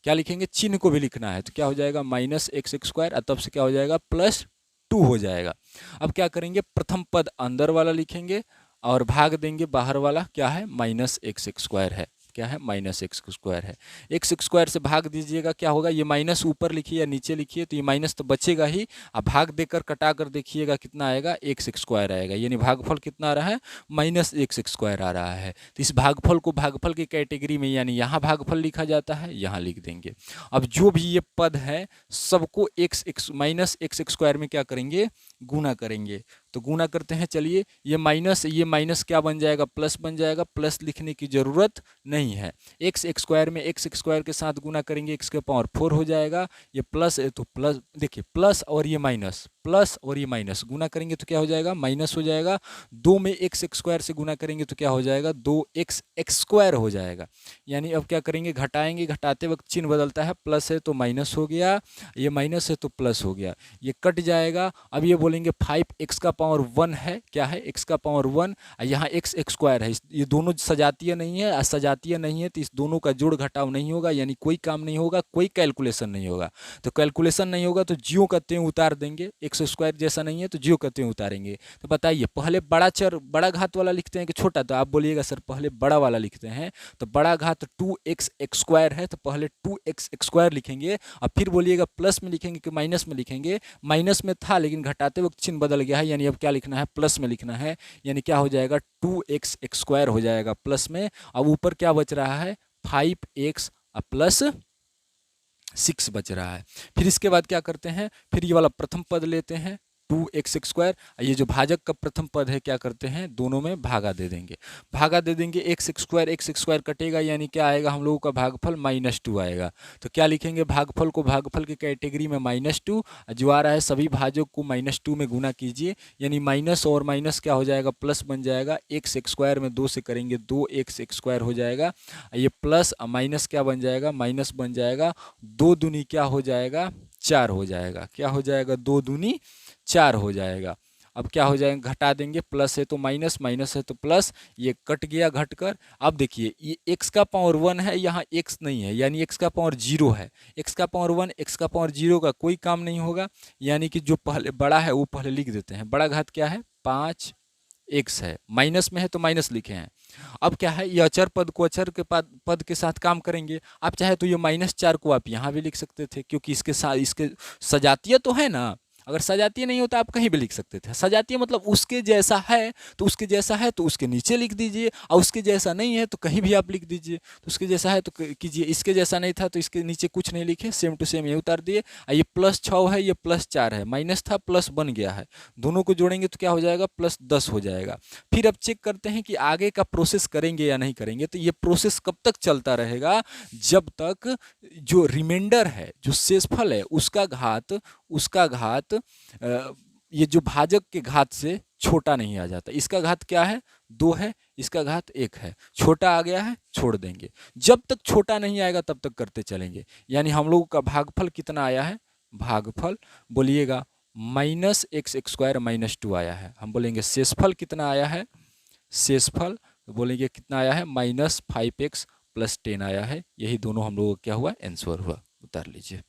क्या लिखेंगे? चिन्ह को भी लिखना है, तो क्या हो जाएगा? माइनस एक्स स्क्वायर, और तब से क्या हो जाएगा? प्लस 2 हो जाएगा। अब क्या करेंगे? प्रथम पद अंदर वाला लिखेंगे और भाग देंगे बाहर वाला। क्या है? माइनस एक्स स्क्वायर है। क्या है? माइनस एक्स स्क्वायर है। एक्स स्क्वायर से भाग दीजिएगा, क्या होगा? ये माइनस ऊपर लिखिए या नीचे लिखिए, तो ये माइनस तो बचेगा ही। अब भाग देकर कटा कर देखिएगा कितना आएगा? एक्स स्क्वायर आएगा। यानी भागफल कितना आ रहा है? माइनस एक्स स्क्वायर आ रहा है। तो इस भागफल को भागफल की कैटेगरी में, यानी यहाँ भागफल लिखा जाता है, यहाँ लिख देंगे। अब जो भी ये पद है सबको एक्स माइनस एक्स स्क्वायर में क्या करेंगे? गुना करेंगे। तो गुना करते हैं। चलिए ये माइनस क्या बन जाएगा? प्लस बन जाएगा। प्लस लिखने की जरूरत नहीं है। एक्स स्क्वायर में एक्स स्क्वायर के साथ गुना करेंगे, एक्स के पावर 4 हो जाएगा। ये प्लस है तो प्लस, देखिए प्लस और ये माइनस, प्लस और ये माइनस गुना करेंगे तो क्या हो जाएगा? माइनस हो जाएगा। 2 में एक्स स्क्वायर से गुना करेंगे तो क्या हो जाएगा? 2x स्क्वायर हो जाएगा। यानी अब क्या करेंगे? घटाएंगे। घटाते वक्त चिन्ह बदलता है, प्लस है तो माइनस हो गया, ये माइनस है तो प्लस हो गया, ये कट जाएगा। अब ये बोलेंगे 5x का पावर 1 है। क्या है? x का पावर 1, यहाँ x स्क्वायर है। ये दोनों सजातीय नहीं है, असजातीय नहीं है, तो इस दोनों का जोड़ घटाव नहीं होगा, यानी कोई काम नहीं होगा, कोई कैलकुलेशन नहीं होगा। तो कैलकुलेशन नहीं होगा तो ज्यों का त्यों उतार देंगे। एक्स स्क्वायर जैसा नहीं है तो जीरो करते हुए उतारेंगे। तो बताइए पहले बड़ा चर बड़ा घात वाला लिखते हैं कि छोटा, तो आप बोलिएगा सर पहले बड़ा वाला लिखते हैं। तो बड़ा घात 2x एक्स स्क्वायर है तो पहले 2x एक्स स्क्वायर लिखेंगे और फिर बोलिएगा प्लस में लिखेंगे कि माइनस में लिखेंगे। माइनस में था लेकिन घटाते वक्त चिन्ह बदल गया है, यानी अब क्या लिखना है, प्लस में लिखना है। यानी क्या हो जाएगा 2x एक्स स्क्वायर हो जाएगा प्लस में। अब ऊपर क्या बच रहा है 5x प्लस 6 बच रहा है। फिर इसके बाद क्या करते हैं, फिर ये वाला प्रथम पद लेते हैं 2x एक्स स्क्वायर, ये जो भाजक का प्रथम पद है क्या करते हैं दोनों में भागा दे देंगे। भागा दे देंगे x एक्स स्क्वायर कटेगा यानी क्या आएगा हम लोगों का भागफल -2 आएगा। तो क्या लिखेंगे भागफल को भागफल की कैटेगरी में -2, जो आ रहा है सभी भाजक को -2 में गुना कीजिए यानी माइनस और माइनस क्या हो जाएगा प्लस बन जाएगा। x एक्स स्क्वायर में 2 से करेंगे 2x एक्स स्क्वायर हो जाएगा, ये प्लस माइनस क्या बन जाएगा माइनस बन जाएगा, 2 दूनी क्या हो जाएगा 4 हो जाएगा। क्या हो जाएगा 2 दूनी 4 हो जाएगा। अब क्या हो जाएगा घटा देंगे, प्लस है तो माइनस, माइनस है तो प्लस, ये कट गया घटकर। अब देखिए ये x का पावर 1 है, यहाँ x नहीं है यानी x का पावर 0 है। x का पावर 1 x का पावर 0 का कोई काम नहीं होगा, यानी कि जो पहले बड़ा है वो पहले लिख देते हैं। बड़ा घात क्या है 5x है, माइनस में है तो माइनस लिखे हैं। अब क्या है ये अचर पद को अचर के पद के साथ काम करेंगे। आप चाहे तो ये -4 को आप यहाँ भी लिख सकते थे, क्योंकि इसके साथ इसके सजातीय तो है ना। अगर सजातीय नहीं होता आप कहीं भी लिख सकते थे। सजातीय मतलब उसके जैसा है तो उसके जैसा है तो उसके नीचे लिख दीजिए, और उसके जैसा नहीं है तो कहीं भी आप लिख दीजिए। तो उसके जैसा है तो कीजिए, इसके जैसा नहीं था तो इसके नीचे कुछ नहीं लिखे, सेम टू सेम ये उतार दिए। ये +6 है, ये +4 है, माइनस था प्लस बन गया है, दोनों को जोड़ेंगे तो क्या हो जाएगा +10 हो जाएगा। फिर अब चेक करते हैं कि आगे का प्रोसेस करेंगे या नहीं करेंगे। तो ये प्रोसेस कब तक चलता रहेगा, जब तक जो रिमाइंडर है जो शेषफल है उसका घात ये जो भाजक के घात से छोटा नहीं आ जाता। इसका घात क्या है 2 है, इसका घात 1 है, छोटा आ गया है छोड़ देंगे। जब तक छोटा नहीं आएगा तब तक करते चलेंगे। यानी हम लोगों का भागफल कितना आया है, भागफल बोलिएगा -x एक्स स्क्वायर -2 आया है। हम बोलेंगे शेषफल कितना आया है, शेषफल बोलेंगे कितना आया है -5x + 10 आया है। यही दोनों हम लोगों का क्या हुआ आंसर हुआ। उतार लीजिए।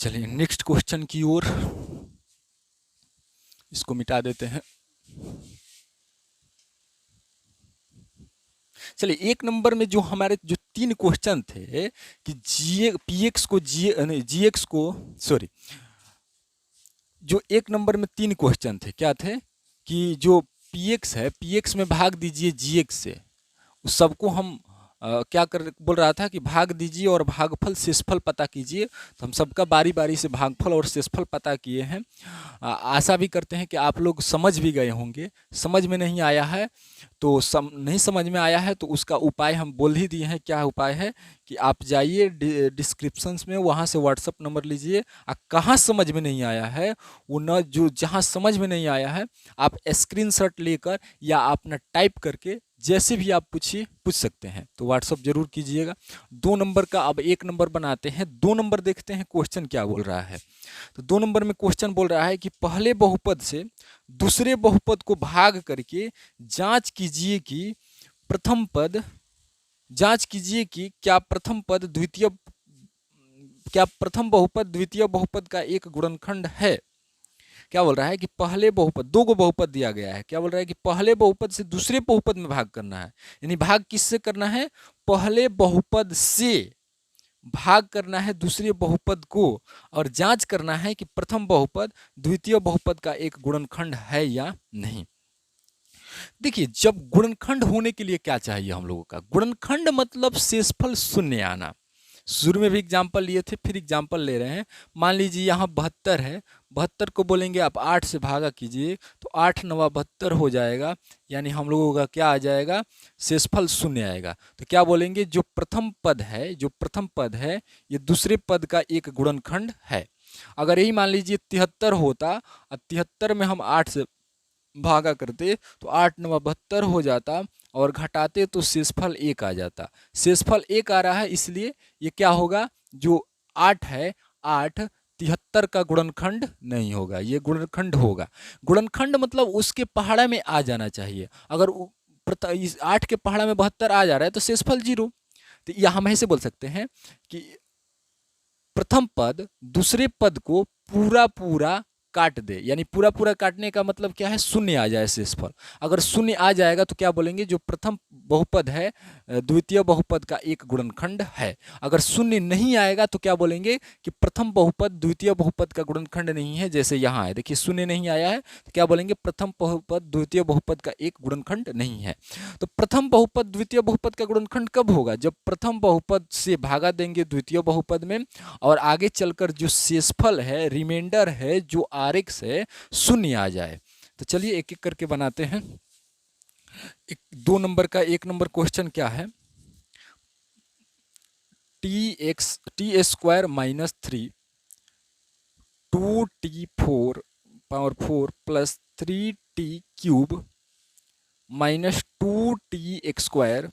चलिए नेक्स्ट क्वेश्चन की ओर, इसको मिटा देते हैं। चलिए 1 नंबर में जो हमारे जो 3 क्वेश्चन थे कि जीएक्स को सॉरी, जो 1 नंबर में 3 क्वेश्चन थे क्या थे कि जो पीएक्स है पीएक्स में भाग दीजिए जीएक्स से। उस सबको हम क्या कर बोल रहा था कि भाग दीजिए और भागफल शेषफल पता कीजिए। तो हम सबका बारी बारी से भागफल और शेषफल पता किए हैं। आशा भी करते हैं कि आप लोग समझ भी गए होंगे। समझ में नहीं आया है तो नहीं समझ में आया है तो उसका उपाय हम बोल ही दिए हैं। क्या उपाय है कि आप जाइए डिस्क्रिप्शंस में, वहाँ से व्हाट्सअप नंबर लीजिए। कहाँ समझ में नहीं आया है वो न जो जहाँ समझ में नहीं आया है आप स्क्रीनशॉट लेकर या आप न टाइप करके जैसे भी आप पूछ सकते हैं। तो व्हाट्सअप जरूर कीजिएगा। 2 नंबर का अब 1 नंबर बनाते हैं। 2 नंबर देखते हैं क्वेश्चन क्या बोल रहा है। तो 2 नंबर में क्वेश्चन बोल रहा है कि पहले बहुपद से दूसरे बहुपद को भाग करके जांच कीजिए कि क्या प्रथम बहुपद द्वितीय बहुपद का एक गुणनखंड है। क्या बोल रहा है कि पहले बहुपद, 2 बहुपद दिया गया है। क्या बोल रहा है कि पहले बहुपद से दूसरे बहुपद में भाग करना है। यानी भाग किससे करना है, पहले बहुपद से भाग करना है दूसरे बहुपद को, और जांच करना है कि प्रथम बहुपद द्वितीय बहुपद का एक गुणनखंड है या नहीं। देखिए जब गुणनखंड होने के लिए क्या चाहिए हम लोगों का, गुणनखंड मतलब शेषफल शून्य आना। शुरू में भी एग्जाम्पल लिए थे, फिर एग्जाम्पल ले रहे हैं। मान लीजिए यहाँ 72 है, 72 को बोलेंगे आप 8 से भागा कीजिए तो 8 9 72 हो जाएगा। यानी हम लोगों का क्या आ जाएगा, शेषफल शून्य आएगा। तो क्या बोलेंगे, जो प्रथम पद है ये दूसरे पद का एक गुणनखंड है। अगर यही मान लीजिए 73 होता और 73 में हम 8 से भागा करते तो 8 9 72 हो जाता, और घटाते तो शेषफल 1 आ जाता। शेषफल 1 आ रहा है इसलिए ये क्या होगा, जो 8 है 8 73 का गुणनखंड नहीं होगा, ये गुणनखंड होगा। गुणनखंड मतलब उसके पहाड़ा में आ जाना चाहिए। अगर इस 8 के पहाड़ा में 72 आ जा रहा है तो शेषफल 0। तो यह हम ऐसे बोल सकते हैं कि प्रथम पद दूसरे पद को पूरा पूरा काट दे, यानी पूरा पूरा काटने का मतलब क्या है, शून्य आ जाए शेषफल। अगर शून्य आ जाएगा तो क्या बोलेंगे, जो प्रथम बहुपद है द्वितीय बहुपद का एक गुणनखंड है। अगर शून्य नहीं आएगा तो क्या बोलेंगे कि प्रथम बहुपद द्वितीय बहुपद का गुणनखंड नहीं है, जैसे यहाँ है, देखिए शून्य नहीं आया है तो क्या बोलेंगे, प्रथम बहुपद द्वितीय बहुपद का एक गुणनखंड नहीं है। तो प्रथम बहुपद द्वितीय बहुपद का गुणनखंड कब होगा, जब प्रथम बहुपद से भागा देंगे द्वितीय बहुपद में, और आगे चलकर जो शेषफल है, रिमाइंडर है, जो आरएक्स है, शून्य आ जाए। तो चलिए एक एक करके बनाते हैं। 2 नंबर का 1 नंबर क्वेश्चन क्या है, T square minus 3 2t4 power 4 plus 3t cube minus 2t square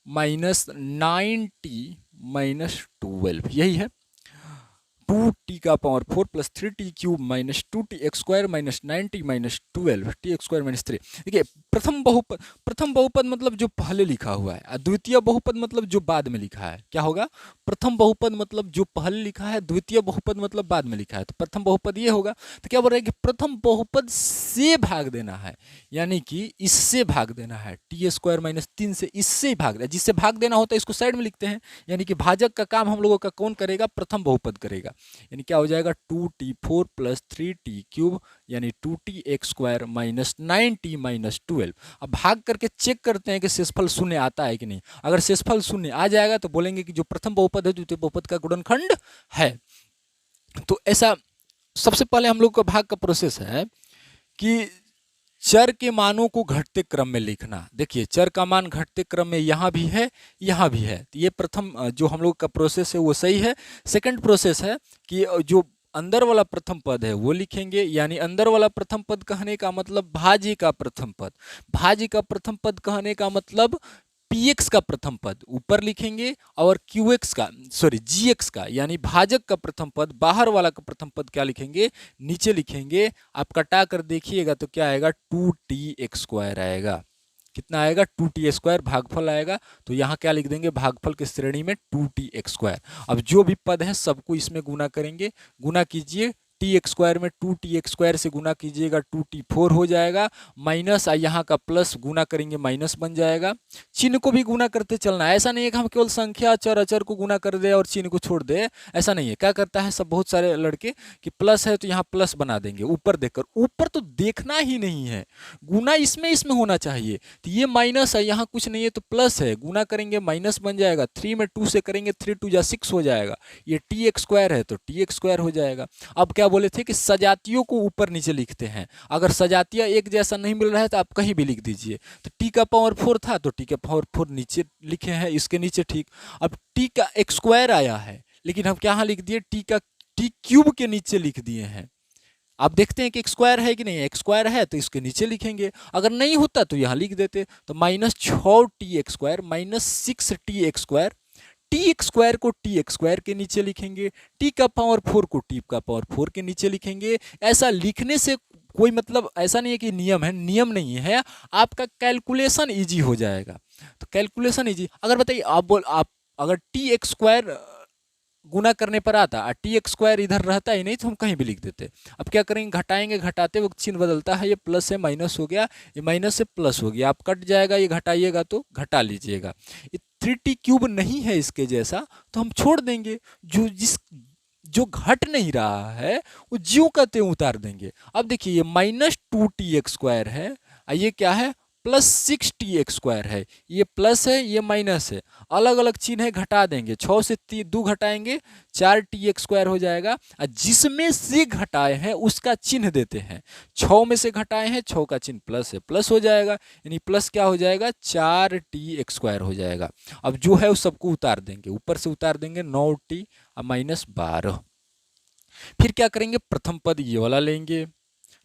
minus 9t minus 12, यही है। 2t का power 4 plus 3t cube minus 2t square minus 9t minus 12 T square minus 3। देखिए प्रथम बहुपद मतलब जो पहले लिखा हुआ है, और द्वितीय बहुपद मतलब जो बाद में लिखा है। क्या होगा, प्रथम बहुपद मतलब जो पहले लिखा है, द्वितीय बहुपद मतलब बाद में लिखा है। तो प्रथम बहुपद ये होगा। तो क्या बोल रहा है कि प्रथम बहुपद से भाग देना है, यानी कि इससे भाग देना है। टी स्क्वायर माइनस 3 से इससे भाग देना, जिससे भाग देना होता है इसको साइड में लिखते हैं, यानी कि भाजक का काम हम लोगों का कौन करेगा, प्रथम बहुपद करेगा। यानी क्या हो जाएगा, 2t4 प्लस 3t क्यूब यानी 2t square minus 9t minus 12। अब भाग करके चेक करते हैं कि शेषफल शून्य आता है कि नहीं। अगर शेषफल शून्य आ जाएगा तो बोलेंगे कि जो प्रथम बहुपद है द्वितीय बहुपद का गुणनखंड है। तो ऐसा सबसे पहले हम लोग का भाग का प्रोसेस है कि चर के मानों को घटते क्रम में लिखना। देखिए चर का मान घटते क्रम में यहाँ भी है, यहाँ भी है। तो ये प्रथम जो हम लोग का प्रोसेस है वो सही है। सेकंड प्रोसेस है कि जो अंदर वाला प्रथम पद है वो लिखेंगे, यानी अंदर वाला प्रथम पद कहने का मतलब भाज्य का प्रथम पद। भाज्य का प्रथम पद कहने का मतलब px का प्रथम पद ऊपर लिखेंगे, और qx का gx का यानी भाजक का प्रथम पद, बाहर वाला का प्रथम पद क्या लिखेंगे, नीचे लिखेंगे। आप कटा कर देखिएगा तो क्या आएगा, 2t स्क्वायर आएगा। कितना आएगा, 2t स्क्वायर भागफल आएगा। तो यहाँ क्या लिख देंगे, भागफल की श्रेणी में 2t स्क्वायर। अब जो भी पद है सबको इसमें गुना करेंगे, गुना कीजिए। टी स्क्वायर में 2t स्क्वायर से गुना कीजिएगा 2t4 हो जाएगा, माइनस यहाँ का प्लस गुना करेंगे माइनस बन जाएगा। चिन्ह को भी गुना करते चलना है, ऐसा नहीं है कि हम केवल संख्या चर अचर को गुना कर दे और चिन्ह को छोड़ दे, ऐसा नहीं है। क्या करता है सब बहुत सारे लड़के कि प्लस है तो यहाँ प्लस बना देंगे ऊपर देखकर, ऊपर तो देखना ही नहीं है, गुना इसमें होना चाहिए। तो ये माइनस है, यहाँ कुछ नहीं है तो प्लस है, गुना करेंगे माइनस बन जाएगा। 3 में 2 से करेंगे 3 2 जा 6 हो जाएगा। ये टी स्क्वायर है तो टी स्क्वायर हो जाएगा। अब क्या बोले थे कि सजातियों को ऊपर नीचे लिखते हैं, अगर सजातियां एक जैसा नहीं मिल रहा है तो आप कहीं भी लिख दीजिए। तो टी का पावर 4 था तो टी का पावर 4 नीचे लिखे हैं, इसके नीचे ठीक। अब टी का स्क्वायर आया है, लेकिन हम क्या लिख दिए, टी क्यूब के नीचे लिख दिए हैं। आप देखते हैं कि एक स्क्वायर है कि नहीं, एक स्क्वायर है तो इसके नीचे लिखेंगे, अगर नहीं होता तो यहाँ लिख देते। तो minus 6t square minus 6t square, T square को टी स्क्वायर के नीचे लिखेंगे, टी का पावर 4 को टी का पावर 4 के नीचे लिखेंगे। ऐसा लिखने से कोई मतलब ऐसा नहीं है कि नियम है, नियम नहीं है, आपका कैलकुलेशन इजी हो जाएगा। तो कैलकुलेशन इजी, अगर बताइए आप अगर टी स्क्वायर गुना करने पर आता और टी स्क्वायर इधर रहता ही नहीं तो हम कहीं भी लिख देते। अब क्या करेंगे, घटाएंगे, घटाते वक्त चिन्ह बदलता है, ये प्लस से माइनस हो गया, ये माइनस से प्लस हो गया, आप कट जाएगा, ये घटाइएगा तो घटा लीजिएगा। 3t क्यूब नहीं है इसके जैसा तो हम छोड़ देंगे, जो घट नहीं रहा है वो ज्यों का त्यों उतार देंगे। अब देखिए ये माइनस 2t स्क्वायर है, ये क्या है, प्लस 6t स्क्वायर है, ये प्लस है ये माइनस है, अलग अलग चिन्ह है, घटा देंगे। 6 से 2 घटाएंगे 4t स्क्वायर हो जाएगा, और जिसमें से घटाए हैं उसका चिन्ह देते हैं। 6 में से घटाए हैं, 6 का चिन्ह प्लस है, प्लस हो जाएगा, यानी प्लस क्या हो जाएगा, 4t स्क्वायर हो जाएगा। अब जो है उस सबको उतार देंगे, ऊपर से उतार देंगे 9t और माइनस 12। फिर क्या करेंगे, प्रथम पद ये वाला लेंगे,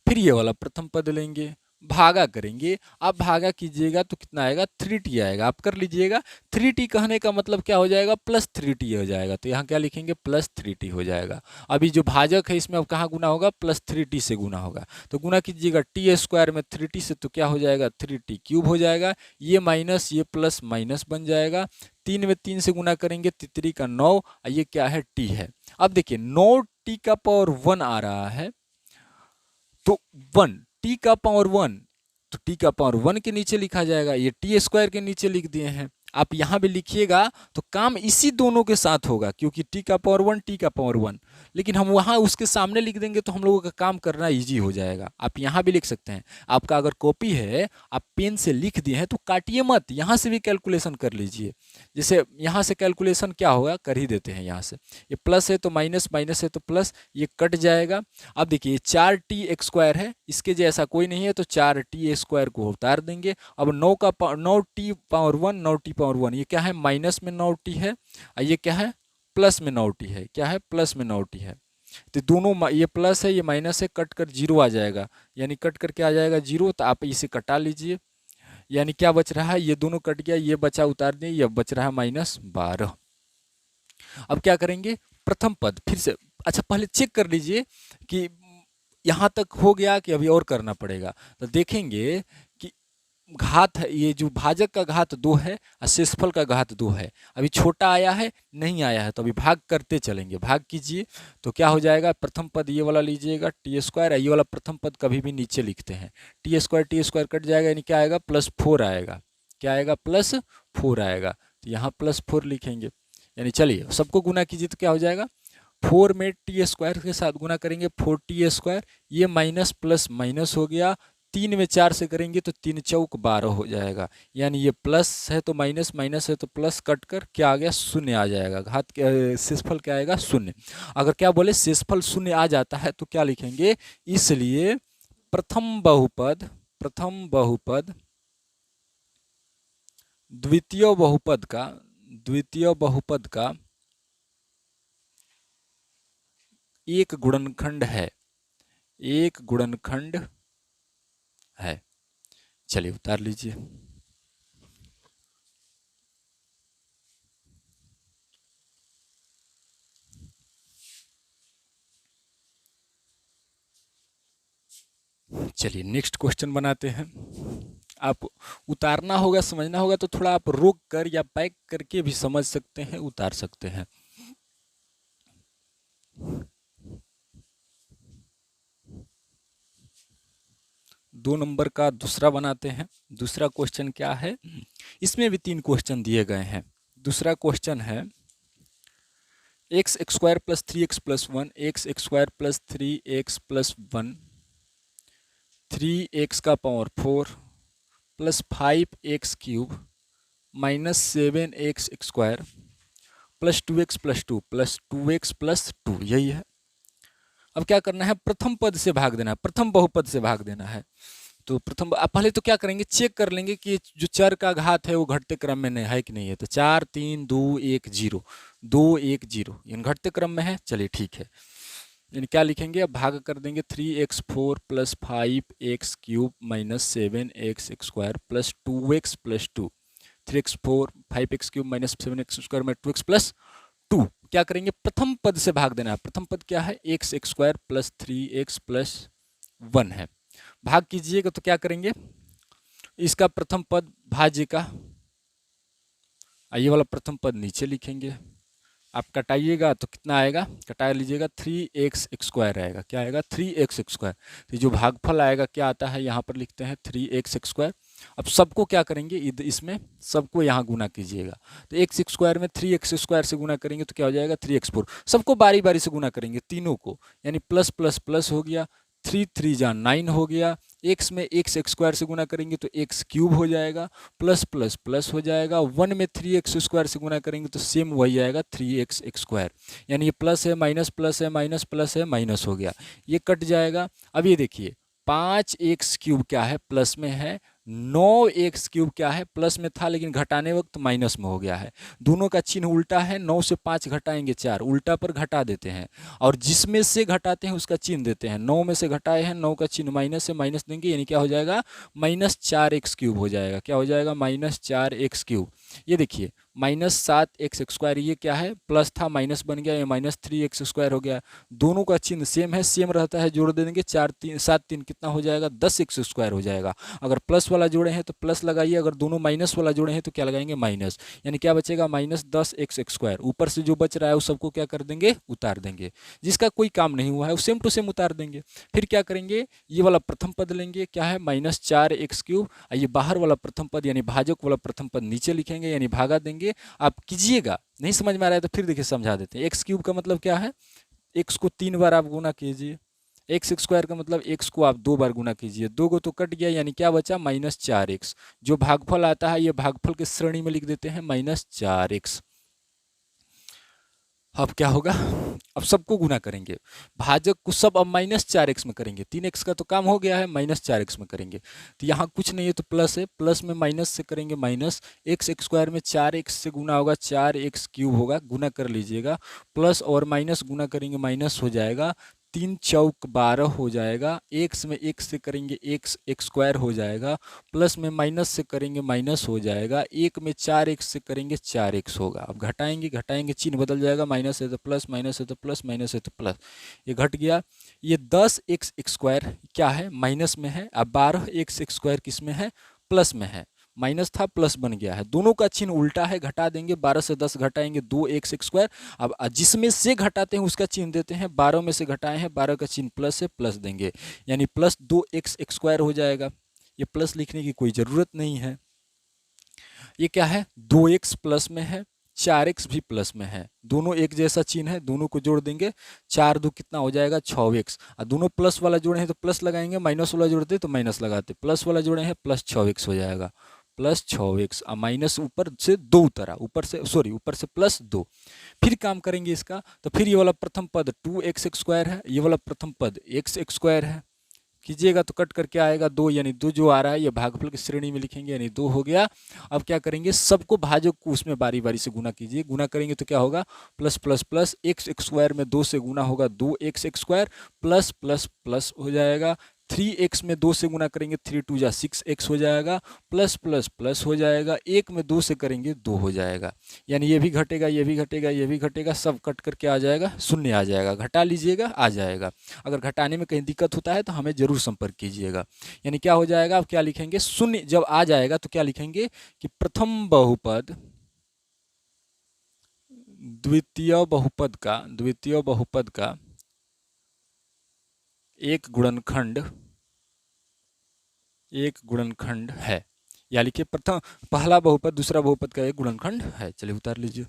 फिर ये वाला प्रथम पद लेंगे, भागा करेंगे। आप भागा कीजिएगा तो कितना आएगा, 3t आएगा। आप कर लीजिएगा। 3t कहने का मतलब क्या हो जाएगा, प्लस 3t हो जाएगा। तो यहाँ क्या लिखेंगे, प्लस 3t हो जाएगा। अभी जो भाजक है इसमें अब कहाँ गुना होगा, प्लस 3t से गुना होगा। तो गुना कीजिएगा टी स्क्वायर में 3t से, तो क्या हो जाएगा, 3t क्यूब हो जाएगा। ये माइनस ये प्लस माइनस बन जाएगा। 3 में 3 से गुना करेंगे, तितरी का 9, ये क्या है, t है। अब देखिए 9t का पावर 1 आ रहा है, तो 1 टी का पावर 1, तो टी का पावर 1 के नीचे लिखा जाएगा। ये टी स्क्वायर के नीचे लिख दिए हैं। आप यहां भी लिखिएगा तो काम इसी दोनों के साथ होगा, क्योंकि टी का पावर 1 टी का पावर 1, लेकिन हम वहां उसके सामने लिख देंगे तो हम लोगों का काम करना इजी हो जाएगा। आप यहां भी लिख सकते हैं। आपका अगर कॉपी है, आप पेन से लिख दिए हैं तो काटिए मत, यहां से भी कैलकुलेशन कर लीजिए। जैसे यहाँ से कैलकुलेशन क्या होगा, कर ही देते हैं। यहाँ से ये प्लस है तो माइनस, माइनस है तो प्लस, ये कट जाएगा। अब देखिए 4t² है, इसके जैसा कोई नहीं है, तो 4t² को उतार देंगे। अब 9t पावर 1, 9t पावर 1, ये क्या है, माइनस में 9t है, और ये क्या है, प्लस में 9t है। क्या है, प्लस में 9t है। तो दोनों, ये प्लस है ये माइनस है, कट कर जीरो आ जाएगा, यानी कट करके आ जाएगा जीरो। तो आप इसे कटा लीजिए, यानी क्या बच रहा है, ये दोनों कट गया, ये बचा उतार दिए, ये बच रहा है -12। अब क्या करेंगे, प्रथम पद फिर से, अच्छा पहले चेक कर लीजिए कि यहाँ तक हो गया कि अभी और करना पड़ेगा। तो देखेंगे कि घात है, ये जो भाजक का घात 2 है और शेषफल का घात 2 है। अभी छोटा आया है, नहीं आया है, तो अभी भाग करते चलेंगे। भाग कीजिए तो क्या हो जाएगा, प्रथम पद ये वाला लीजिएगा t², ये वाला प्रथम पद कभी भी नीचे लिखते हैं। t² कट जाएगा, यानी क्या आएगा, +4 आएगा। क्या आएगा, +4 आएगा। तो यहाँ +4 लिखेंगे। यानी चलिए सबको गुना कीजिए तो क्या हो जाएगा, 4 में t² के साथ गुना करेंगे, 4t², ये माइनस प्लस माइनस हो गया। 3 में 4 से करेंगे तो 3 चौक 12 हो जाएगा। यानी ये प्लस है तो माइनस, माइनस है तो प्लस, कट कर क्या आ गया, शून्य आ जाएगा। घात शेषफल क्या आएगा, शून्य। अगर क्या बोले शेषफल शून्य आ जाता है तो क्या लिखेंगे, इसलिए प्रथम बहुपद द्वितीय बहुपद का एक गुणनखंड है, एक गुणनखंड है। चलिए उतार लीजिए। चलिए नेक्स्ट क्वेश्चन बनाते हैं। आप उतारना होगा, समझना होगा तो थोड़ा आप रोक कर या पैक करके भी समझ सकते हैं, उतार सकते हैं। दो नंबर का दूसरा बनाते हैं। दूसरा क्वेश्चन क्या है, इसमें भी 3 क्वेश्चन दिए गए हैं। दूसरा क्वेश्चन है x² + 3x + 1, x² + 3x + 1, 3x का power 4 + 5x³ -7x² + 2x + 2 + 2x + 2, यही है। अब क्या करना है, प्रथम पद से भाग देना है, प्रथम बहुपद से भाग देना है। तो प्रथम पहले तो क्या करेंगे, चेक कर लेंगे कि जो चर का घात है वो घटते क्रम में नहीं है कि नहीं है। तो 4 3 2 1 0, 2 1 0, यानी घटते क्रम में है। चलिए ठीक है, यानी क्या लिखेंगे, अब भाग कर देंगे, 3x4 + 5x³ -7x² + 2x + 2, 3x4 5x³ -7x² में 2x + 2। क्या करेंगे, प्रथम पद से भाग देना है। प्रथम पद क्या है, x² + 3x + 1 है। भाग कीजिएगा तो क्या करेंगे, इसका प्रथम पद भाज्य का, ये वाला प्रथम पद नीचे लिखेंगे। आप कटाइएगा तो कितना आएगा, कटा लीजिएगा, 3x² आएगा। क्या आएगा, 3x²। तो जो भागफल आएगा क्या आता है, यहाँ पर लिखते हैं 3x²। अब सबको क्या करेंगे, इसमें सबको यहाँ गुना कीजिएगा। तो x² में 3x² से गुना करेंगे तो क्या हो जाएगा, 3x4। सबको बारी बारी से गुना करेंगे, तीनों को, यानी प्लस प्लस प्लस हो गया, 3 3 जा 9 हो गया। x में x² से गुना करेंगे तो x³ हो जाएगा, प्लस प्लस प्लस हो जाएगा। 1 में 3x² से गुना करेंगे तो सेम वही आएगा, 3x²। यानी ये प्लस है माइनस, प्लस है माइनस, प्लस है माइनस हो गया, ये कट जाएगा। अब ये देखिए 5x³ क्या है, प्लस में है, 9x³ क्या है, प्लस में था लेकिन घटाने वक्त माइनस में हो गया है। दोनों का चिन्ह उल्टा है, 9 से 5 घटाएंगे 4, उल्टा पर घटा देते हैं और जिसमें से घटाते हैं उसका चिन्ह देते हैं। 9 में से घटाए हैं, 9 का चिन्ह माइनस से माइनस देंगे, यानी क्या हो जाएगा, -4x³ हो जाएगा। क्या हो जाएगा, -4x³। ये देखिए -7x², ये क्या है, प्लस था माइनस बन गया, ये -3x² हो गया। दोनों का चिन्ह सेम है, सेम रहता है, जोड़ दे देंगे, 4 3 7 3 कितना हो जाएगा, 10x² हो जाएगा। अगर प्लस वाला जोड़े हैं तो प्लस लगाइए, अगर दोनों माइनस वाला जोड़े हैं तो क्या लगाएंगे, माइनस, यानी क्या बचेगा, -10x²। ऊपर से जो बच रहा है उस सबको क्या कर देंगे, उतार देंगे। जिसका कोई काम नहीं हुआ है वो सेम टू सेम उतार देंगे। फिर क्या करेंगे, ये वाला प्रथम पद लेंगे, क्या है, -4x³। ये बाहर वाला प्रथम पद यानी भाजक वाला प्रथम पद नीचे लिखेंगे, यानी भागा देंगे। आप कीजिएगा, नहीं समझ में आ रहा है तो फिर देखिए समझा देते हैं। x³ का मतलब क्या है, x को 3 बार आप गुना कीजिए, x² का मतलब x को आप 2 बार गुना कीजिए, 2 को तो कट गया, यानी क्या बचा, -4x। जो भागफल आता है ये भागफल के श्रेणी में लिख देते हैं, -4x। अब क्या होगा, अब सबको गुना करेंगे, भाजक को सब अब -4x में करेंगे, 3x का तो काम हो गया है, -4x में करेंगे। तो यहाँ कुछ नहीं है तो प्लस है, प्लस में माइनस से करेंगे माइनस, x² में 4x से गुना होगा, 4x³ होगा, गुना कर लीजिएगा, प्लस और माइनस गुना करेंगे माइनस हो जाएगा, 3 चौक 12 हो जाएगा, x में x से करेंगे x² हो जाएगा, प्लस में माइनस से करेंगे माइनस हो जाएगा, 1 में 4x से करेंगे 4x होगा। अब घटाएंगे, घटाएंगे चिन्ह बदल जाएगा, माइनस है तो प्लस, माइनस है तो प्लस, माइनस है तो प्लस, ये घट गया। ये 10x² क्या है, माइनस में है, अब 12x² किस में है, प्लस में है, माइनस था प्लस बन गया है। दोनों का चिन्ह उल्टा है, घटा देंगे, 12 से 10 घटाएंगे 2x²। अब जिसमें से घटाते हैं उसका चिन्ह देते हैं, 12 में से घटाए हैं, 12 का चिन्ह प्लस है, प्लस देंगे, यानी प्लस 2x² हो जाएगा। ये प्लस लिखने की कोई ज़रूरत नहीं है। ये क्या है, 2x प्लस में है, 4x भी प्लस में है, दोनों एक जैसा चिन्ह है, दोनों को जोड़ देंगे, 4 2 कितना हो जाएगा, 6x। और दोनों प्लस वाला जोड़े हैं तो प्लस लगाएंगे, माइनस वाला जोड़ते तो माइनस लगाते, प्लस वाला जोड़े हैं प्लस 6x हो जाएगा, +6x। और माइनस ऊपर से 2 उतरा, ऊपर से सॉरी ऊपर से +2। फिर काम करेंगे इसका, तो फिर ये वाला प्रथम पद 2x² है, ये वाला प्रथम पद x² है, कीजिएगा तो कट करके आएगा 2, यानी 2 जो आ रहा है ये भागफल की श्रेणी में लिखेंगे, यानी 2 हो गया। अब क्या करेंगे, सबको भाजक को उसमें बारी बारी से गुना कीजिए, गुना करेंगे तो क्या होगा, प्लस प्लस प्लस, x² में 2 से गुना होगा 2x² प्लस प्लस प्लस हो जाएगा, 3x में 2 से गुना करेंगे 3 2 जा 6x हो जाएगा, प्लस प्लस प्लस हो जाएगा, 1 में 2 से करेंगे 2 हो जाएगा, यानी ये भी घटेगा, ये भी घटेगा, ये भी घटेगा, सब कट करके आ जाएगा, शून्य आ जाएगा, घटा लीजिएगा आ जाएगा। अगर घटाने में कहीं दिक्कत होता है तो हमें जरूर संपर्क कीजिएगा। यानी क्या हो जाएगा, अब क्या लिखेंगे, शून्य जब आ जाएगा तो क्या लिखेंगे कि प्रथम बहुपद द्वितीय बहुपद का एक गुणनखंड है, या लिखिए पहला बहुपद दूसरा बहुपद का एक गुणनखंड है। चलिए उतार लीजिए।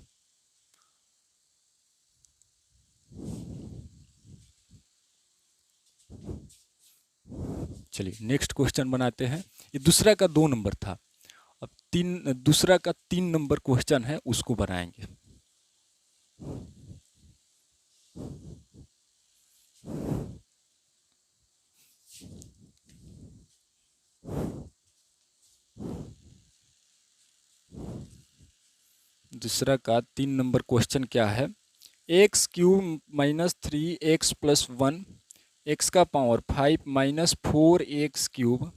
चलिए नेक्स्ट क्वेश्चन बनाते हैं। ये दूसरा का 2 नंबर था, अब दूसरा का 3 नंबर क्वेश्चन है, उसको बनाएंगे। दूसरा का 3 नंबर क्वेश्चन क्या है, x³ - 3x + 1 x का power 5 - 4x³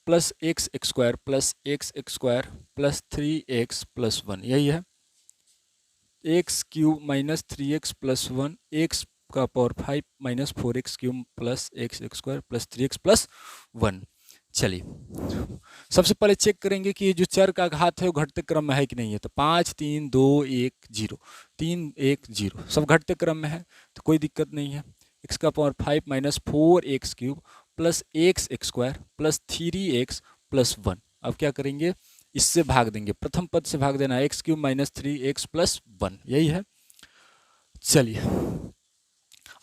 plus x² plus x² plus 3x + 1, यही है। x³ - 3x + 1 x का power 5 - 4x³ plus x² plus 3x + 1। चलिए सबसे पहले चेक करेंगे कि ये जो चर का घात है वो घटते क्रम में है कि नहीं है। तो 5 3 2 1 0 3 1 0 सब घटते क्रम में है, तो कोई दिक्कत नहीं है। x का power 5 - 4x³ plus x² plus 3x + 1। अब क्या करेंगे, इससे भाग देंगे, प्रथम पद से भाग देना, x³ - 3x + 1, यही है। चलिए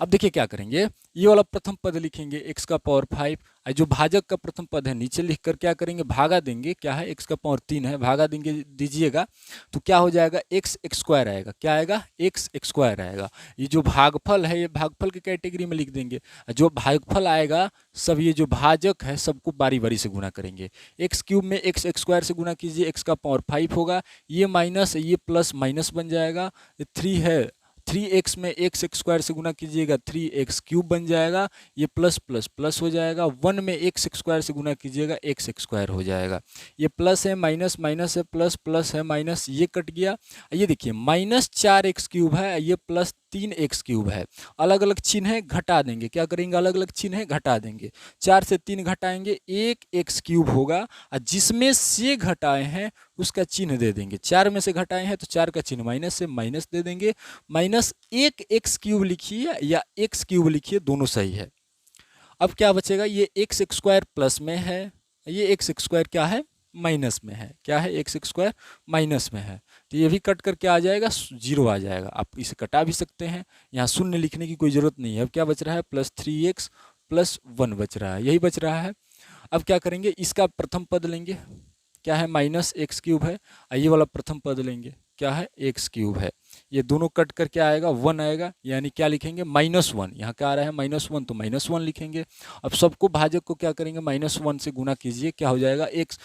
अब देखिए क्या करेंगे, ये वाला प्रथम पद लिखेंगे x का पावर 5, और जो भाजक का प्रथम पद है नीचे लिखकर क्या करेंगे, भागा देंगे, क्या है x का पावर 3 है, भागा देंगे दीजिएगा तो क्या हो जाएगा, x x स्क्वायर आएगा, क्या आएगा, x x स्क्वायर आएगा। ये जो भागफल है ये भागफल की कैटेगरी में लिख देंगे, जो भागफल आएगा सब ये जो भाजक है सबको बारी बारी से गुना करेंगे। एक्स क्यूब में एक्स एक्स स्क्वायर से गुना कीजिए, एक्स का पावर 5 होगा, ये माइनस ये प्लस माइनस बन जाएगा, ये 3 है, 3x में एक्स एक्स स्क्वायर से गुना कीजिएगा 3x क्यूब बन जाएगा, ये प्लस प्लस प्लस हो जाएगा, 1 में एक्स एक्स स्क्वायर से गुना कीजिएगा एक्स एक्स स्क्वायर हो जाएगा, ये प्लस है माइनस माइनस है प्लस प्लस है माइनस, ये कट गया, ये देखिए माइनस 4x क्यूब है, ये प्लस 3x क्यूब है, अलग अलग चिन्ह है घटा देंगे, क्या करेंगे, अलग अलग चिन्ह है घटा देंगे, 4 से 3 घटाएंगे 1x क्यूब होगा, और जिसमें से घटाए हैं उसका चिन्ह दे देंगे, 4 में से घटाए हैं तो 4 का चिन्ह माइनस से माइनस दे देंगे, माइनस 1x क्यूब लिखिए या x क्यूब लिखिए, दोनों सही है। अब क्या बचेगा, ये एक्स एक्स स्क्वायर प्लस में है, ये एक्स एक्स स्क्वायर क्या है, माइनस में है, क्या है, एक्स एक्स स्क्वायर माइनस में है, तो ये भी कट करके आ जाएगा, 0 आ जाएगा, आप इसे कटा भी सकते हैं, यहाँ शून्य लिखने की कोई ज़रूरत नहीं है। अब क्या बच रहा है, प्लस 3x प्लस 1 बच रहा है, यही बच रहा है। अब क्या करेंगे, इसका प्रथम पद लेंगे, क्या है, माइनस एक्स क्यूब है, और ये वाला प्रथम पद लेंगे, क्या है, एक्स क्यूब है, ये दोनों कट कर क्या आएगा, 1 आएगा, यानी क्या लिखेंगे, -1, यहाँ क्या आ रहा है, -1, तो -1 लिखेंगे। अब सबको भाजक को क्या करेंगे, -1 से गुना कीजिए, क्या हो जाएगा, एक्स,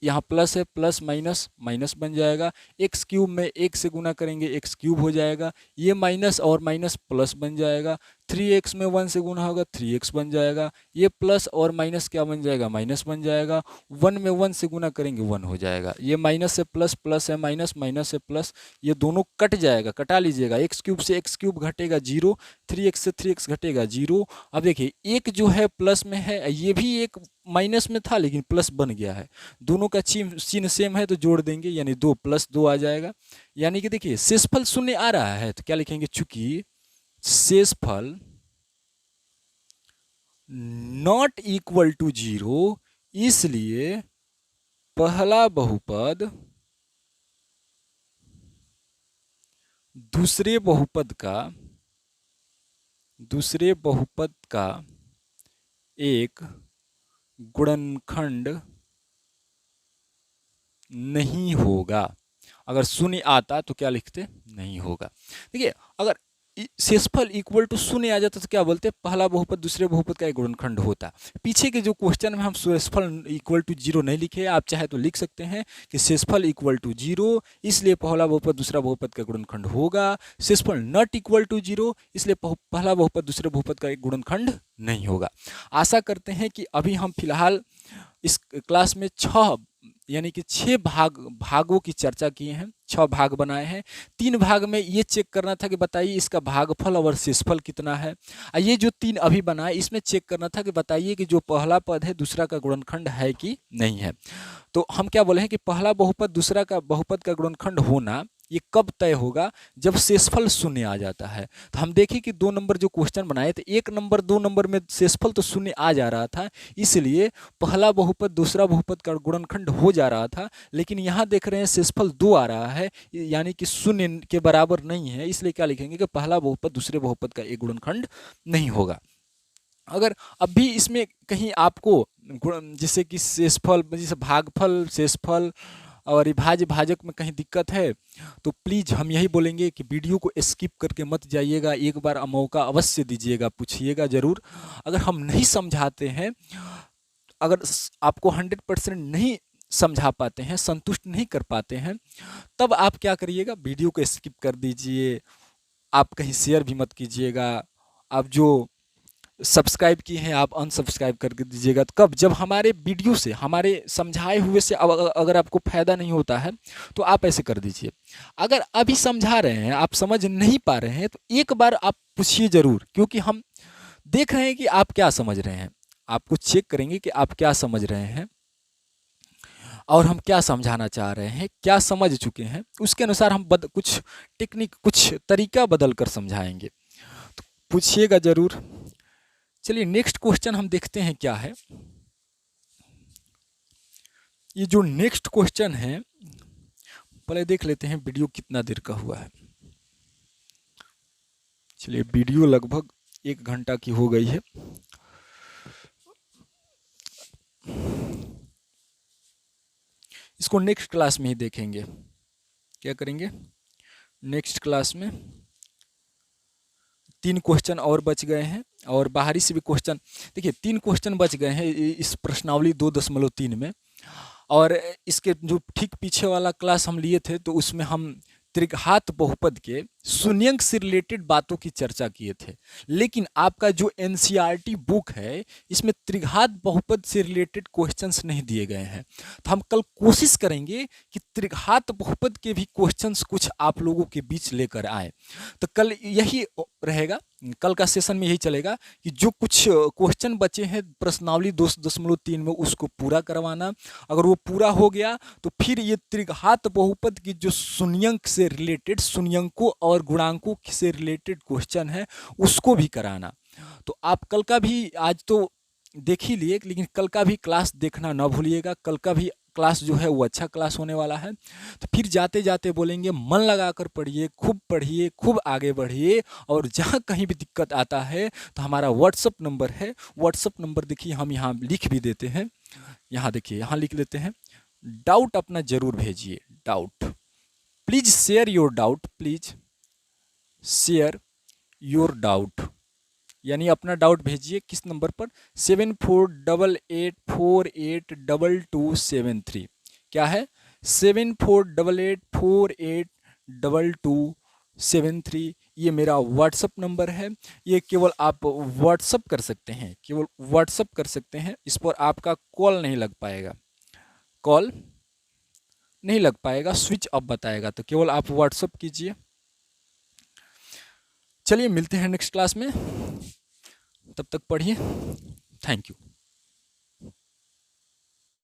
यहाँ प्लस है, प्लस माइनस माइनस बन जाएगा, एक्स क्यूब में 1 से गुना करेंगे एक्स क्यूब हो जाएगा, ये माइनस और माइनस प्लस बन जाएगा, 3x में 1 से गुना होगा 3x बन जाएगा, ये प्लस और माइनस क्या बन जाएगा, माइनस बन जाएगा, 1 में 1 से गुना करेंगे 1 हो जाएगा, ये माइनस से प्लस, प्लस है माइनस, माइनस से प्लस, ये दोनों कट जाएगा, कटा लीजिएगा, एक्स क्यूब से एक्स क्यूब घटेगा 0, 3x से 3x घटेगा 0। अब देखिए एक जो है प्लस में है, ये भी एक माइनस में था लेकिन प्लस बन गया है, दोनों का चिन्ह सेम है तो जोड़ देंगे, यानी 2 + 2 आ जाएगा, यानी कि देखिए शेषफल शून्य आ रहा है तो क्या लिखेंगे, चूंकि शेषफल नॉट इक्वल टू 0, इसलिए पहला बहुपद दूसरे बहुपद का एक गुणनखंड नहीं होगा। अगर शून्य आता तो क्या लिखते, नहीं होगा। देखिए अगर शेषफल इक्वल टू शून्य आ जाता तो क्या बोलते, पहला बहुपद दूसरे बहुपद का एक गुणनखंड होता। पीछे के जो क्वेश्चन में हम शेषफल इक्वल टू 0 नहीं लिखे, आप चाहे तो लिख सकते हैं कि शेषफल इक्वल टू 0, इसलिए पहला बहुपद दूसरा बहुपद का गुणनखंड होगा। शेषफल नॉट इक्वल टू 0, इसलिए पहला बहुपद दूसरे बहुपद का एक गुणनखंड नहीं होगा। आशा करते हैं कि अभी हम फिलहाल इस क्लास में 6 यानी कि 6 भागों की चर्चा किए हैं, 6 भाग बनाए हैं। 3 भाग में ये चेक करना था कि बताइए इसका भागफल और शेषफल कितना है। ये जो 3 अभी बनाए इसमें चेक करना था कि बताइए कि जो पहला पद है दूसरा का गुणनखंड है कि नहीं है। तो हम क्या बोले हैं कि पहला बहुपद दूसरा का बहुपद का गुणनखंड होना ये कब तय होगा, जब शेषफल शून्य आ जाता है। तो हम देखें कि 2 नंबर जो क्वेश्चन बनाए थे, 1 नंबर 2 नंबर में शेषफल तो शून्य आ जा रहा था, इसलिए पहला बहुपद दूसरा बहुपद का गुणनखंड हो जा रहा था। लेकिन यहाँ देख रहे हैं शेषफल 2 आ रहा है, यानी कि शून्य के बराबर नहीं है, इसलिए क्या लिखेंगे कि पहला बहुपद दूसरे बहुपद का एक गुणनखंड नहीं होगा। अगर अब भी इसमें कहीं आपको जैसे कि शेषफल, जैसे भागफल, शेषफल और विभाज्य भाजक में कहीं दिक्कत है तो प्लीज़ हम यही बोलेंगे कि वीडियो को स्किप करके मत जाइएगा, एक बार मौका अवश्य दीजिएगा, पूछिएगा ज़रूर। अगर हम नहीं समझाते हैं, अगर आपको 100% नहीं समझा पाते हैं, संतुष्ट नहीं कर पाते हैं, तब आप क्या करिएगा, वीडियो को स्किप कर दीजिए, आप कहीं शेयर भी मत कीजिएगा, आप जो सब्सक्राइब किए हैं आप अनसब्सक्राइब कर दीजिएगा। तो कब, जब हमारे वीडियो से, हमारे समझाए हुए से अगर आपको फ़ायदा नहीं होता है तो आप ऐसे कर दीजिए। अगर अभी समझा रहे हैं आप समझ नहीं पा रहे हैं तो एक बार आप पूछिए ज़रूर, क्योंकि हम देख रहे हैं कि आप क्या समझ रहे हैं, आपको चेक करेंगे कि आप क्या समझ रहे हैं और हम क्या समझाना चाह रहे हैं, क्या समझ चुके हैं, उसके अनुसार हम कुछ टेक्निक, कुछ तरीका बदल कर समझाएंगे। तो पूछिएगा ज़रूर। चलिए नेक्स्ट क्वेश्चन हम देखते हैं क्या है। ये जो नेक्स्ट क्वेश्चन है, पहले देख लेते हैं वीडियो कितना देर का हुआ है। चलिए वीडियो लगभग 1 घंटा की हो गई है। इसको नेक्स्ट क्लास में ही देखेंगे। क्या करेंगे? नेक्स्ट क्लास में 3 क्वेश्चन और बच गए हैं और बाहरी से भी क्वेश्चन। देखिए 3 क्वेश्चन बच गए हैं इस प्रश्नावली 2.3 में। और इसके जो ठीक पीछे वाला क्लास हम लिए थे तो उसमें हम त्रिघात बहुपद के शून्यंक से रिलेटेड बातों की चर्चा किए थे। लेकिन आपका जो एनसीईआरटी बुक है इसमें त्रिघात बहुपद से रिलेटेड क्वेश्चंस नहीं दिए गए हैं। तो हम कल कोशिश करेंगे कि त्रिघात बहुपद के भी क्वेश्चंस कुछ आप लोगों के बीच लेकर आए। तो कल यही रहेगा, कल का सेशन में यही चलेगा कि जो कुछ क्वेश्चन बचे हैं प्रश्नावली 2.3 में उसको पूरा करवाना। अगर वो पूरा हो गया तो फिर ये त्रिघात बहुपद की जो शून्यंक से रिलेटेड, शून्यंकों और गुणांकों से रिलेटेड क्वेश्चन है उसको भी कराना। तो आप कल का भी, आज तो देख ही लिए, लेकिन कल का भी क्लास देखना ना भूलिएगा। कल का भी क्लास जो है वो अच्छा क्लास होने वाला है। तो फिर जाते जाते बोलेंगे मन लगाकर पढ़िए, खूब आगे बढ़िए। और जहाँ कहीं भी दिक्कत आता है तो हमारा व्हाट्सअप नंबर है, व्हाट्सअप नंबर देखिए हम यहाँ लिख भी देते हैं। यहाँ देखिए, यहाँ लिख लेते हैं। डाउट अपना जरूर भेजिए, doubt. Please share your doubt, please share your doubt. यानी अपना डाउट भेजिए किस नंबर पर? 7488482273। क्या है? 7488482273। ये मेरा व्हाट्सअप नंबर है। ये केवल आप व्हाट्सअप कर सकते हैं, केवल व्हाट्सअप कर सकते हैं। इस पर आपका कॉल नहीं लग पाएगा, कॉल नहीं लग पाएगा, स्विच ऑफ बताएगा। तो केवल आप व्हाट्सअप कीजिए। चलिए मिलते हैं नेक्स्ट क्लास में, तब तक पढ़िए। Thank you.